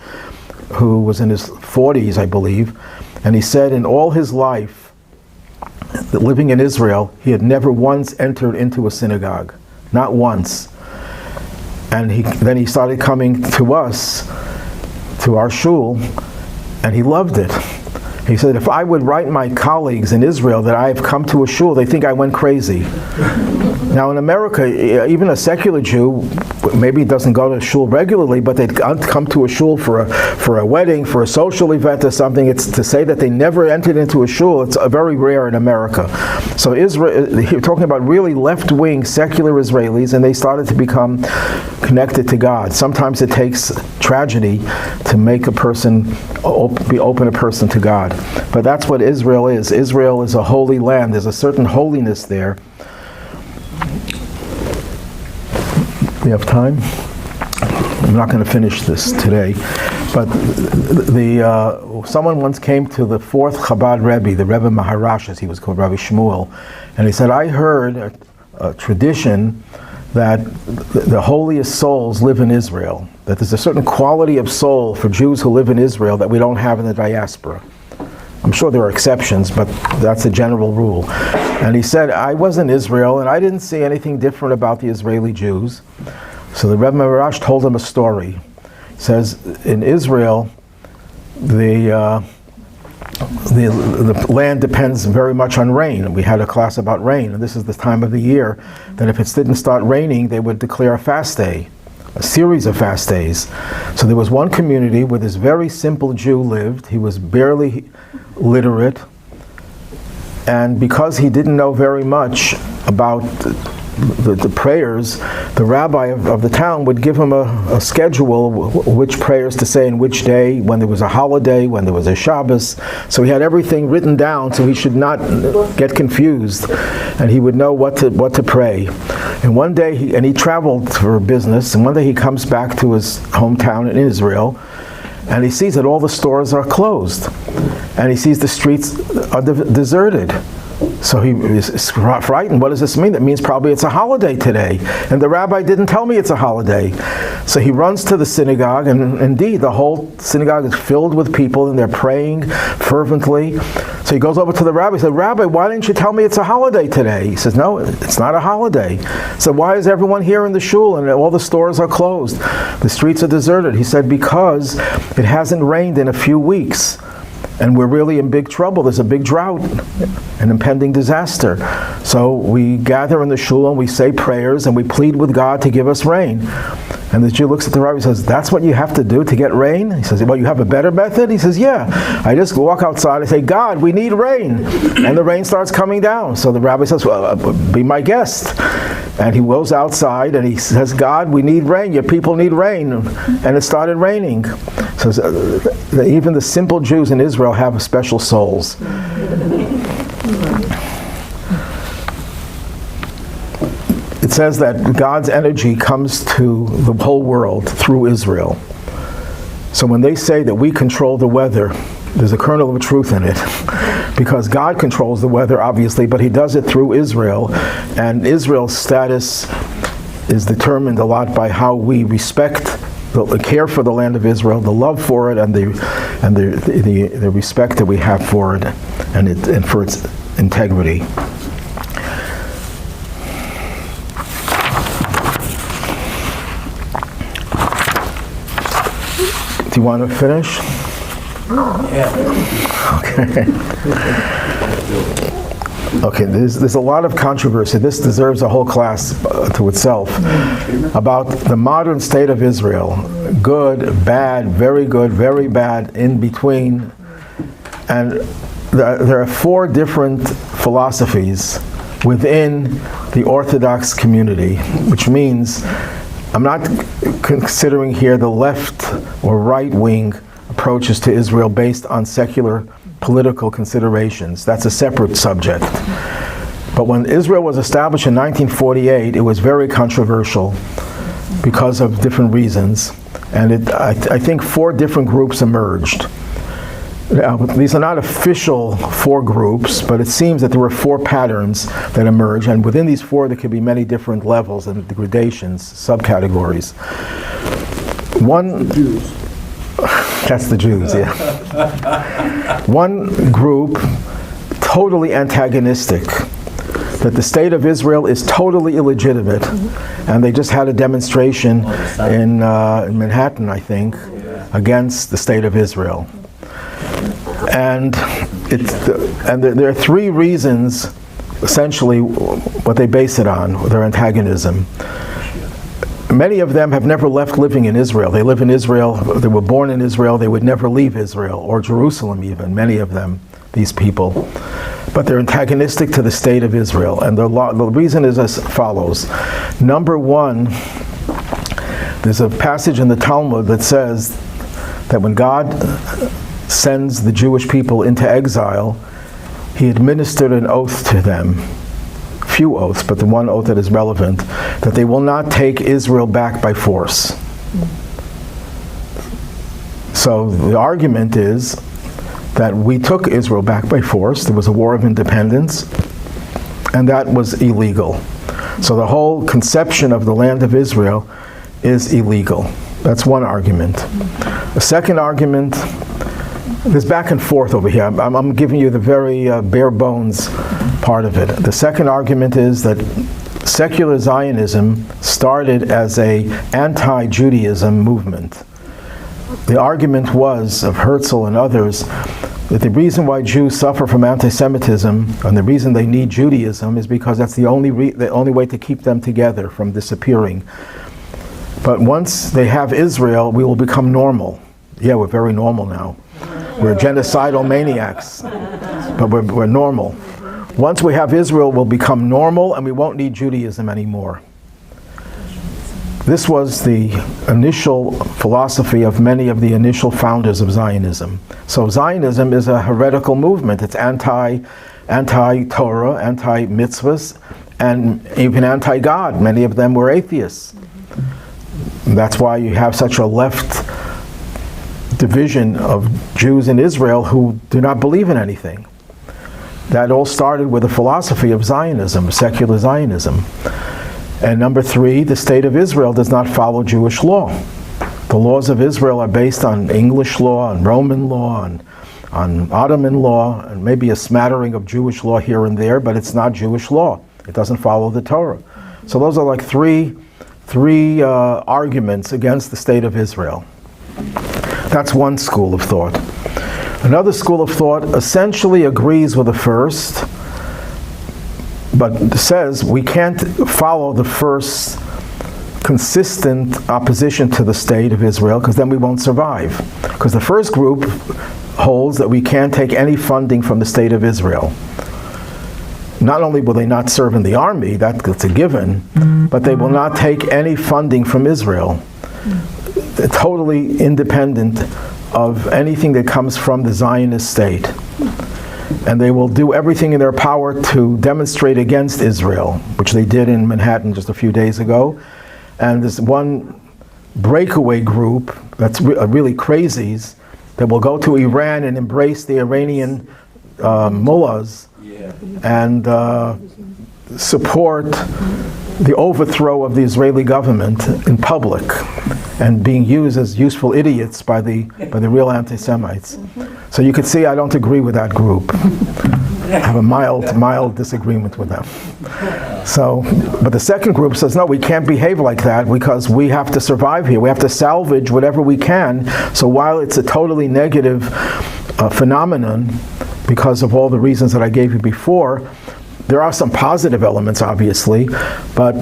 [SPEAKER 1] who was in his 40s, I believe, and he said in all his life, that living in Israel, he had never once entered into a synagogue. Not once. And then he started coming to us, to our shul, and he loved it. He said, if I would write my colleagues in Israel that I have come to a shul, they think I went crazy. Now in America, even a secular Jew, maybe doesn't go to shul regularly, but they'd come to a shul for a wedding, for a social event or something. It's to say that they never entered into a shul, it's very rare in America. So Israel, you're talking about really left-wing secular Israelis, and they started to become connected to God. Sometimes it takes tragedy to make a person open a person to God. But that's what Israel is. Israel is a holy land. There's a certain holiness there. We have time? I'm not going to finish this today, but someone once came to the fourth Chabad Rebbe, the Rebbe Maharash, as he was called, Rabbi Shmuel, and he said, I heard a tradition that the holiest souls live in Israel, that there's a certain quality of soul for Jews who live in Israel that we don't have in the diaspora. I'm sure there are exceptions, but that's a general rule. And he said, I was in Israel, and I didn't see anything different about the Israeli Jews. So the Rebbe Maharash told him a story. He says, in Israel, the land depends very much on rain. We had a class about rain, and this is the time of the year that if it didn't start raining, they would declare a fast day, a series of fast days. So there was one community where this very simple Jew lived. He was barely literate, and because he didn't know very much about the prayers, the rabbi of the town would give him a schedule which prayers to say in which day, when there was a holiday, when there was a Shabbos. So he had everything written down so he should not get confused, and he would know what to pray. And one day, he traveled for business, and one day he comes back to his hometown in Israel, and he sees that all the stores are closed, and he sees the streets are deserted. So he is frightened. What does this mean? That means probably it's a holiday today. And the rabbi didn't tell me it's a holiday. So he runs to the synagogue, and indeed the whole synagogue is filled with people, and they're praying fervently. So he goes over to the rabbi. He said, "Rabbi, why didn't you tell me it's a holiday today?" He says, "No, it's not a holiday." So why is everyone here in the shul and all the stores are closed? The streets are deserted. He said, "Because it hasn't rained in a few weeks. And we're really in big trouble. There's a big drought, an impending disaster. So we gather in the shul and we say prayers and we plead with God to give us rain." And the Jew looks at the rabbi and says, "That's what you have to do to get rain?" He says, "Well, you have a better method?" He says, "Yeah. I just walk outside and say, 'God, we need rain.' And the rain starts coming down." So the rabbi says, "Well, be my guest." And he goes outside and he says, "God, we need rain. Your people need rain." And it started raining. So even the simple Jews in Israel have special souls. It says that God's energy comes to the whole world through Israel. So when they say that we control the weather, there's a kernel of truth in it. Because God controls the weather, obviously, but he does it through Israel. And Israel's status is determined a lot by how we respect the care for the land of Israel, the love for it, and the respect that we have for it and for its integrity. Do you want to finish? Okay. Okay, there's a lot of controversy. This deserves a whole class to itself about the modern state of Israel. Good, bad, very good, very bad, in between. And there are 4 different philosophies within the Orthodox community, which means I'm not considering here the left or right-wing approaches to Israel based on secular political considerations. That's a separate subject. But when Israel was established in 1948, it was very controversial because of different reasons. And I think 4 different groups emerged. Now, these are not official 4 groups, but it seems that there were 4 patterns that emerged, and within these 4 there could be many different levels and gradations, subcategories. One, the Jews. That's the Jews, yeah. One group, totally antagonistic, that the state of Israel is totally illegitimate, and they just had a demonstration in Manhattan, I think, against the state of Israel. And there are 3 reasons, essentially, what they base it on, their antagonism. Many of them have never left living in Israel. They live in Israel, they were born in Israel, they would never leave Israel, or Jerusalem even, many of them, these people. But they're antagonistic to the state of Israel. And the reason is as follows. Number 1, there's a passage in the Talmud that says that when God sends the Jewish people into exile, he administered an oath to them. Few oaths, but the one oath that is relevant, that they will not take Israel back by force. So the argument is that we took Israel back by force. There was a war of independence, and that was illegal. So the whole conception of the land of Israel is illegal. That's one argument. The second argument, there's back and forth over here. I'm giving you the very bare bones part of it. The second argument is that secular Zionism started as a anti-Judaism movement. The argument was, of Heschel and others, that the reason why Jews suffer from anti-Semitism and the reason they need Judaism is because that's the only way to keep them together from disappearing. But once they have Israel, we will become normal. Yeah, we're very normal now. We're genocidal maniacs, but we're normal. Once we have Israel, we'll become normal and we won't need Judaism anymore. This was the initial philosophy of many of the initial founders of Zionism. So Zionism is a heretical movement. It's anti-Torah, anti-mitzvahs, and even anti-God. Many of them were atheists. And that's why you have such a left division of Jews in Israel who do not believe in anything. That all started with the philosophy of Zionism, secular Zionism. And number three, the state of Israel does not follow Jewish law. The laws of Israel are based on English law, on Roman law, on Ottoman law, and maybe a smattering of Jewish law here and there, but it's not Jewish law. It doesn't follow the Torah. So those are like three arguments against the state of Israel. That's one school of thought. Another school of thought essentially agrees with the first, but says we can't follow the first consistent opposition to the state of Israel, because then we won't survive. Because the first group holds that we can't take any funding from the state of Israel. Not only will they not serve in the army, that's a given, but they will not take any funding from Israel. They're totally independent of anything that comes from the Zionist state. And they will do everything in their power to demonstrate against Israel, which they did in Manhattan just a few days ago. And there's one breakaway group that's really crazies that will go to Iran and embrace the Iranian mullahs and support the overthrow of the Israeli government in public, and being used as useful idiots by the real anti-Semites. So you could see I don't agree with that group. I have a mild disagreement with them. So, but the second group says, no, we can't behave like that because we have to survive here. We have to salvage whatever we can. So while it's a totally negative phenomenon because of all the reasons that I gave you before, there are some positive elements, obviously, but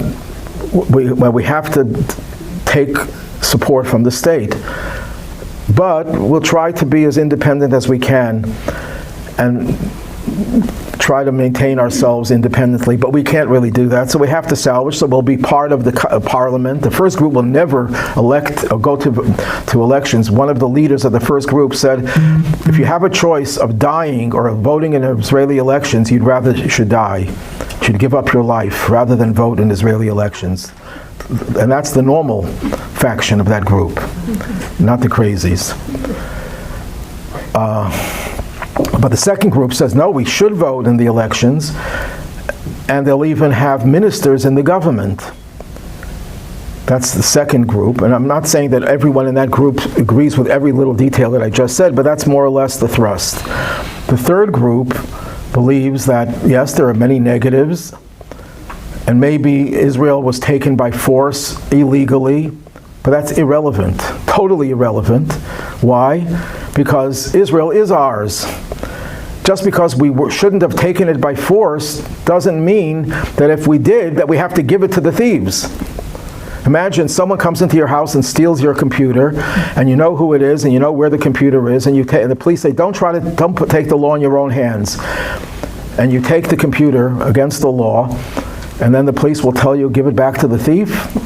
[SPEAKER 1] we have to take support from the state. But we'll try to be as independent as we can and try to maintain ourselves independently, but we can't really do that, so we have to salvage. So we'll be part of the parliament. The first group will never elect or go to elections. One of the leaders of the first group said, if you have a choice of dying or voting in Israeli elections, you'd rather should die. You should give up your life rather than vote in Israeli elections. And that's the normal faction of that group, not the crazies. But the second group says, no, we should vote in the elections, and they'll even have ministers in the government. That's the second group, and I'm not saying that everyone in that group agrees with every little detail that I just said, but that's more or less the thrust. The third group believes that, yes, there are many negatives, and maybe Israel was taken by force illegally, but that's irrelevant, totally irrelevant. Why? Because Israel is ours. Just because we shouldn't have taken it by force doesn't mean that if we did, that we have to give it to the thieves. Imagine someone comes into your house and steals your computer, and you know who it is, and you know where the computer is, and the police say, don't take the law in your own hands. And you take the computer against the law, and then the police will tell you, give it back to the thief?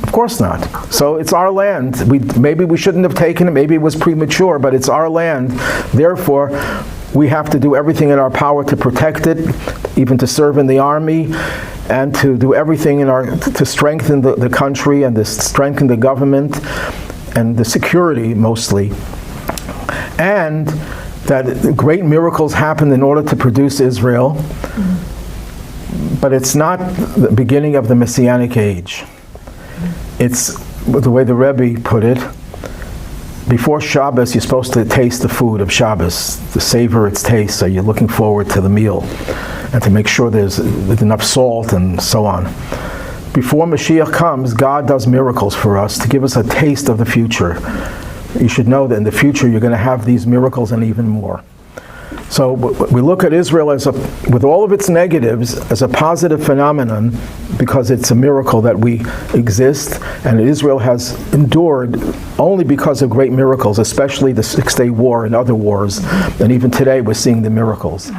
[SPEAKER 1] Of course not. So it's our land. Maybe we shouldn't have taken it, maybe it was premature, but it's our land. Therefore, we have to do everything in our power to protect it, even to serve in the army, and to do everything to strengthen the country and to strengthen the government and the security mostly. And that great miracles happened in order to produce Israel, but it's not the beginning of the Messianic age. It's the way the Rebbe put it. Before Shabbos, you're supposed to taste the food of Shabbos, to savor its taste, so you're looking forward to the meal, and to make sure there's enough salt and so on. Before Mashiach comes, God does miracles for us to give us a taste of the future. You should know that in the future you're going to have these miracles and even more. So we look at Israel with all of its negatives as a positive phenomenon, because it's a miracle that we exist, and Israel has endured only because of great miracles, especially the Six-Day War and other wars, and even today we're seeing the miracles.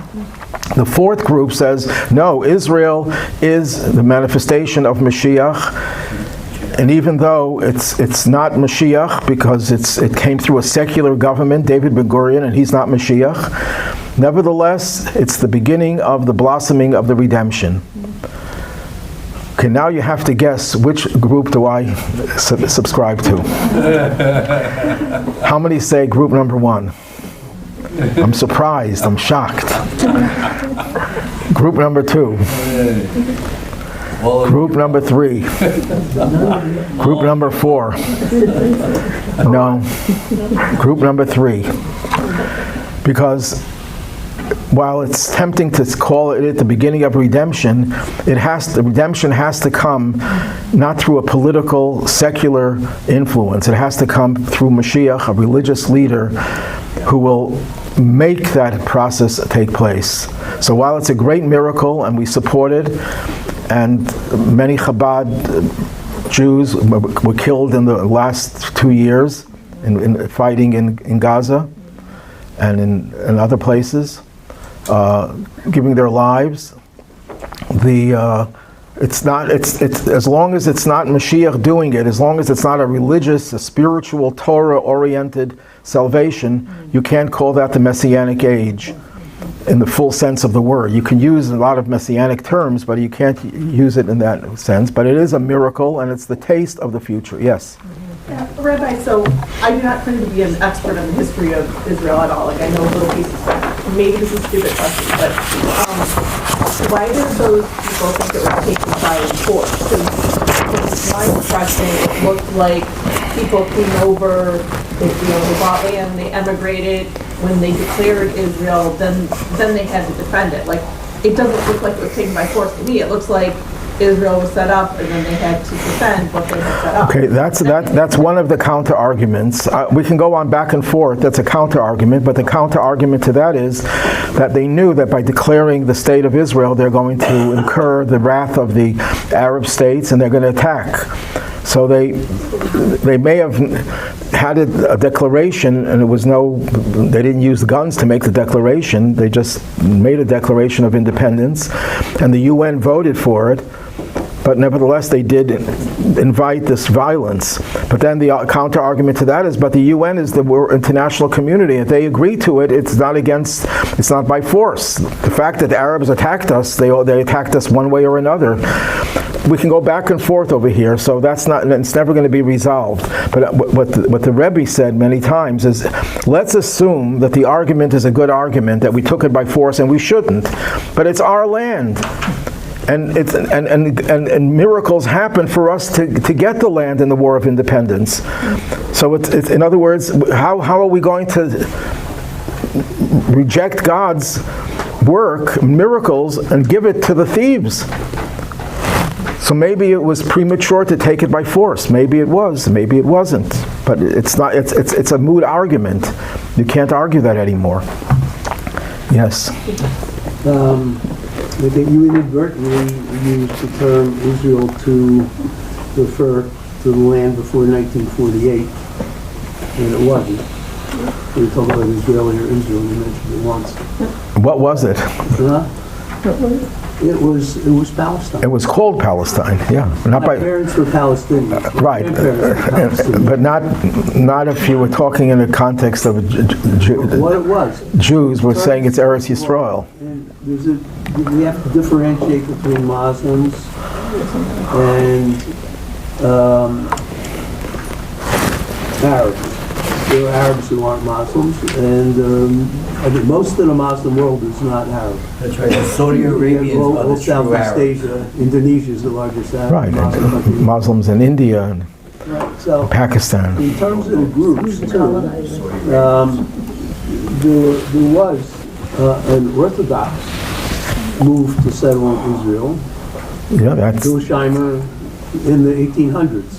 [SPEAKER 1] The fourth group says, no, Israel is the manifestation of Mashiach, and even though it's not Mashiach because it came through a secular government, David Ben-Gurion, and he's not Mashiach, nevertheless, it's the beginning of the blossoming of the redemption. Okay, now you have to guess which group do I subscribe to. How many say group number 1? I'm surprised, I'm shocked. Group number 2. Group number 3. Group number 4. No. Group number 3. Because while it's tempting to call it at the beginning of redemption, redemption has to come not through a political, secular influence. It has to come through Mashiach, a religious leader, who will make that process take place. So while it's a great miracle and we support it, and many Chabad Jews were killed in the last 2 years in fighting in Gaza and in other places, giving their lives. It's as long as it's not Mashiach doing it, as long as it's not a spiritual, Torah-oriented salvation, you can't call that the Messianic age in the full sense of the word. You can use a lot of Messianic terms, but you can't use it in that sense. But it is a miracle, and it's the taste of the future. Yes?
[SPEAKER 6] Yeah, Rabbi, so I do not claim to be an expert on the history of Israel at all. Like, I know little pieces, but maybe this is a stupid question, but why did those people think it was taken by force? Because my impression, it looked like people came over, they bought land, they emigrated. When they declared Israel, then they had to defend it. Like, it doesn't look like it was taken by force to me. It looks like Israel was set up, and then they had to defend what they had set up.
[SPEAKER 1] Okay, that's one of the counter arguments. We can go on back and forth. That's a counter argument, but the counter argument to that is that they knew that by declaring the state of Israel, they're going to incur the wrath of the Arab states, and they're going to attack. So they may have had a declaration, and they didn't use guns to make the declaration. They just made a declaration of independence, and the UN voted for it. But nevertheless, they did invite this violence. But then the counter argument to that is, but the UN is the international community. If they agree to it, it's not by force. The fact that the Arabs attacked us, they attacked us one way or another. We can go back and forth over here, so it's never going to be resolved. But what the Rebbe said many times is, let's assume that the argument is a good argument, that we took it by force, and we shouldn't. But it's our land. And miracles happen for us to get the land in the War of Independence. So it's in other words, how are we going to reject God's work, miracles, and give it to the thieves? So maybe it was premature to take it by force. Maybe it was. Maybe it wasn't. But it's not. It's a moot argument. You can't argue that anymore. Yes.
[SPEAKER 5] I think you inadvertently used the term Israel to refer to the land before 1948, and it wasn't. We were talking about Israeli or Israel, you mentioned it once.
[SPEAKER 1] What was it?
[SPEAKER 5] It was Palestine.
[SPEAKER 1] It was called Palestine, yeah.
[SPEAKER 5] My parents were Palestinians.
[SPEAKER 1] Right, but not if you were talking in the context of
[SPEAKER 5] what it was.
[SPEAKER 1] Jews were saying it's Eretz Yisrael.
[SPEAKER 5] And we have to differentiate between Muslims and Arabs. There are Arabs who aren't Muslims, and I think most of the Muslim world is not Arab.
[SPEAKER 2] That's right. Saudi Arabia is
[SPEAKER 5] Southeast Asia. Indonesia is the largest Arab
[SPEAKER 1] Right,
[SPEAKER 5] Muslim country.
[SPEAKER 1] Muslims in India and
[SPEAKER 5] Right. So,
[SPEAKER 1] Pakistan.
[SPEAKER 5] in terms of the groups, too, there was an Orthodox move to settle in Israel.
[SPEAKER 1] Yeah, that's.
[SPEAKER 5] Hillsheimer in the 1800s.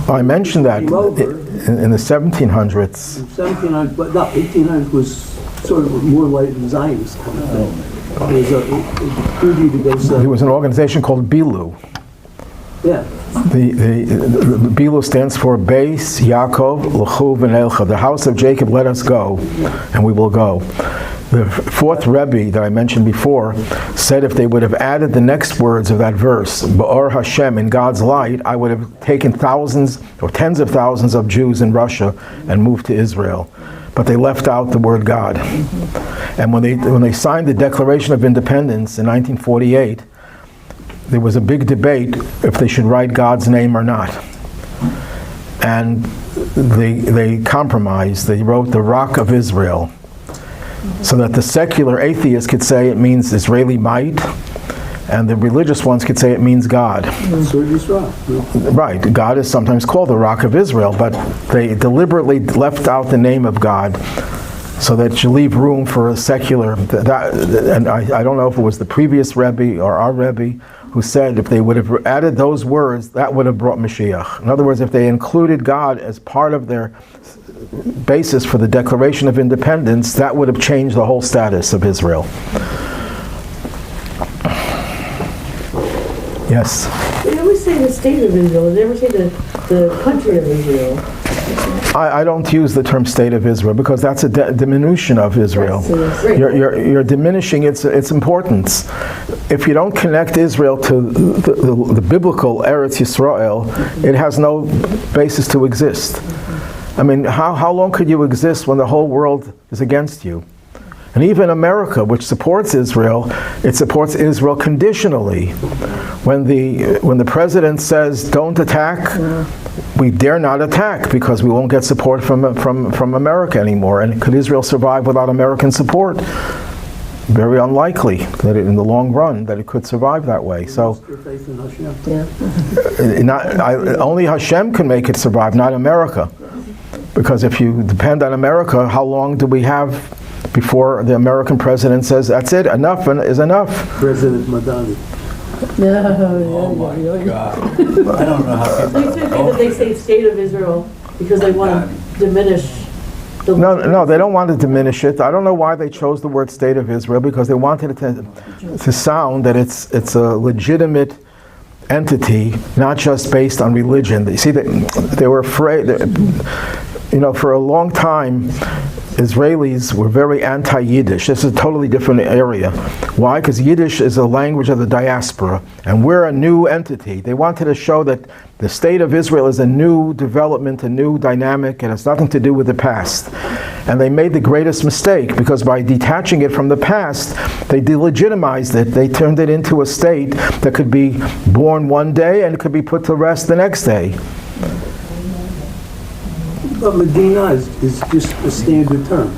[SPEAKER 1] I mentioned that
[SPEAKER 5] Came over.
[SPEAKER 1] in the 1700s.
[SPEAKER 5] 1700s, but no, 1800s was sort of more like the Zionist kind of thing. It was a treaty to go settle.
[SPEAKER 1] There was an organization called Bilu.
[SPEAKER 5] Yeah.
[SPEAKER 1] The Bilu stands for Beis Yaakov L'chu V'nelcha. The house of Jacob, let us go, and we will go. The fourth Rebbe that I mentioned before said if they would have added the next words of that verse, Ba'or Hashem, in God's light, I would have taken thousands or tens of thousands of Jews in Russia and moved to Israel. But they left out the word God. And when they signed the Declaration of Independence in 1948, there was a big debate if they should write God's name or not. And they compromised. They wrote the Rock of Israel, so that the secular atheist could say it means Israeli might, and the religious ones could say it means God. Right, God is sometimes called the Rock of Israel, but they deliberately left out the name of God so that you leave room for a secular, and I don't know if it was the previous Rebbe or our Rebbe who said if they would have added those words, that would have brought Mashiach. In other words, if they included God as part of their basis for the Declaration of Independence, that would have changed the whole status of Israel. Yes?
[SPEAKER 3] They always say the state of Israel, they never say the country of Israel.
[SPEAKER 1] I don't use the term state of Israel because that's a diminution of Israel.
[SPEAKER 3] Right.
[SPEAKER 1] You're diminishing its importance. If you don't connect Israel to the biblical Eretz Yisrael, it has no basis to exist. I mean, how long could you exist when the whole world is against you? And even America, which supports Israel, it supports Israel conditionally. When the president says, don't attack, we dare not attack because we won't get support from America anymore. And could Israel survive without American support? Very unlikely that in the long run that it could survive that way. So, only Hashem can make it survive, not America. Because if you depend on America, how long do we have before the American president says, that's it, enough is enough?
[SPEAKER 5] President Madani.
[SPEAKER 2] Oh my God. I don't know how
[SPEAKER 3] They
[SPEAKER 2] people.
[SPEAKER 3] think that they say state of Israel because they want to diminish the...
[SPEAKER 1] No, they don't want to diminish it. I don't know why they chose the word state of Israel, because they wanted it to sound that it's a legitimate entity, not just based on religion. You see, they were afraid, for a long time, Israelis were very anti-Yiddish. This is a totally different area. Why? Because Yiddish is a language of the diaspora, and we're a new entity. They wanted to show that the state of Israel is a new development, a new dynamic, and it's nothing to do with the past. And they made the greatest mistake, because by detaching it from the past, they delegitimized it. They turned it into a state that could be born one day and it could be put to rest the next day.
[SPEAKER 5] But Medina is just a standard term.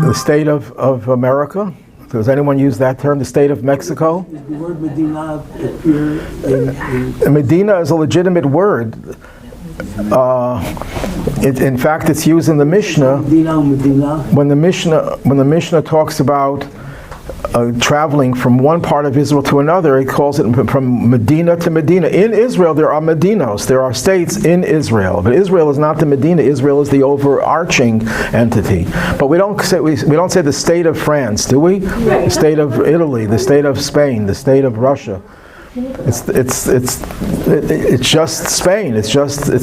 [SPEAKER 1] The state of America? Does anyone use that term? The state of Mexico?
[SPEAKER 5] Does the word Medina appear in
[SPEAKER 1] Medina is a legitimate word. In fact, it's used in the Mishnah.
[SPEAKER 5] Medina?
[SPEAKER 1] When the Mishnah talks about traveling from one part of Israel to another, it calls it from Medina to Medina. In Israel, there are Medinos. There are states in Israel, but Israel is not the Medina. Israel is the overarching entity. But we don't say the state of France, do we? The state of Italy, the state of Spain, the state of Russia. It's just Spain. It's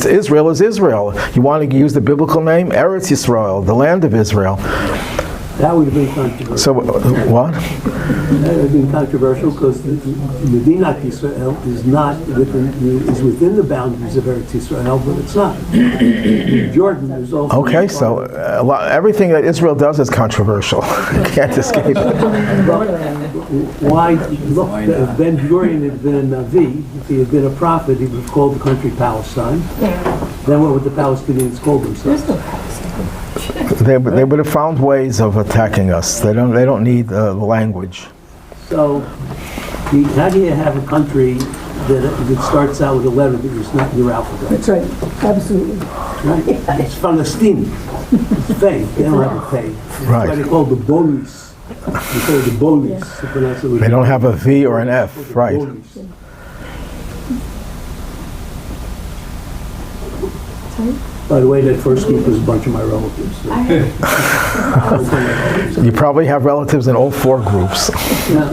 [SPEAKER 1] Israel is Israel. You want to use the biblical name? Eretz Yisrael, the land of Israel.
[SPEAKER 5] That would have been controversial.
[SPEAKER 1] So, what?
[SPEAKER 5] That would have been controversial because Medinat Yisrael is within the boundaries of Eretz Yisrael, but it's not. Jordan is also.
[SPEAKER 1] Okay, so everything that Israel does is controversial. You can't escape it.
[SPEAKER 5] Why? Look, if Ben Gurion had been a Navi, if he had been a prophet, he would have called the country Palestine. Then what would the Palestinians call themselves?
[SPEAKER 1] They would have found ways of attacking us. They don't need the language.
[SPEAKER 5] So, how do you have a country that starts out with a letter that is not your alphabet?
[SPEAKER 7] That's right, absolutely.
[SPEAKER 5] Right? It's Palestine. It's Pei. They don't have a Pei. That's why
[SPEAKER 1] Right.
[SPEAKER 5] they call the Bonis. They call the Bonis. to pronounce it with
[SPEAKER 1] They don't have a V or an F, right?
[SPEAKER 5] Bonis. By the way, that first group was a bunch of my relatives. So.
[SPEAKER 1] You probably have relatives in all four groups.
[SPEAKER 5] Now,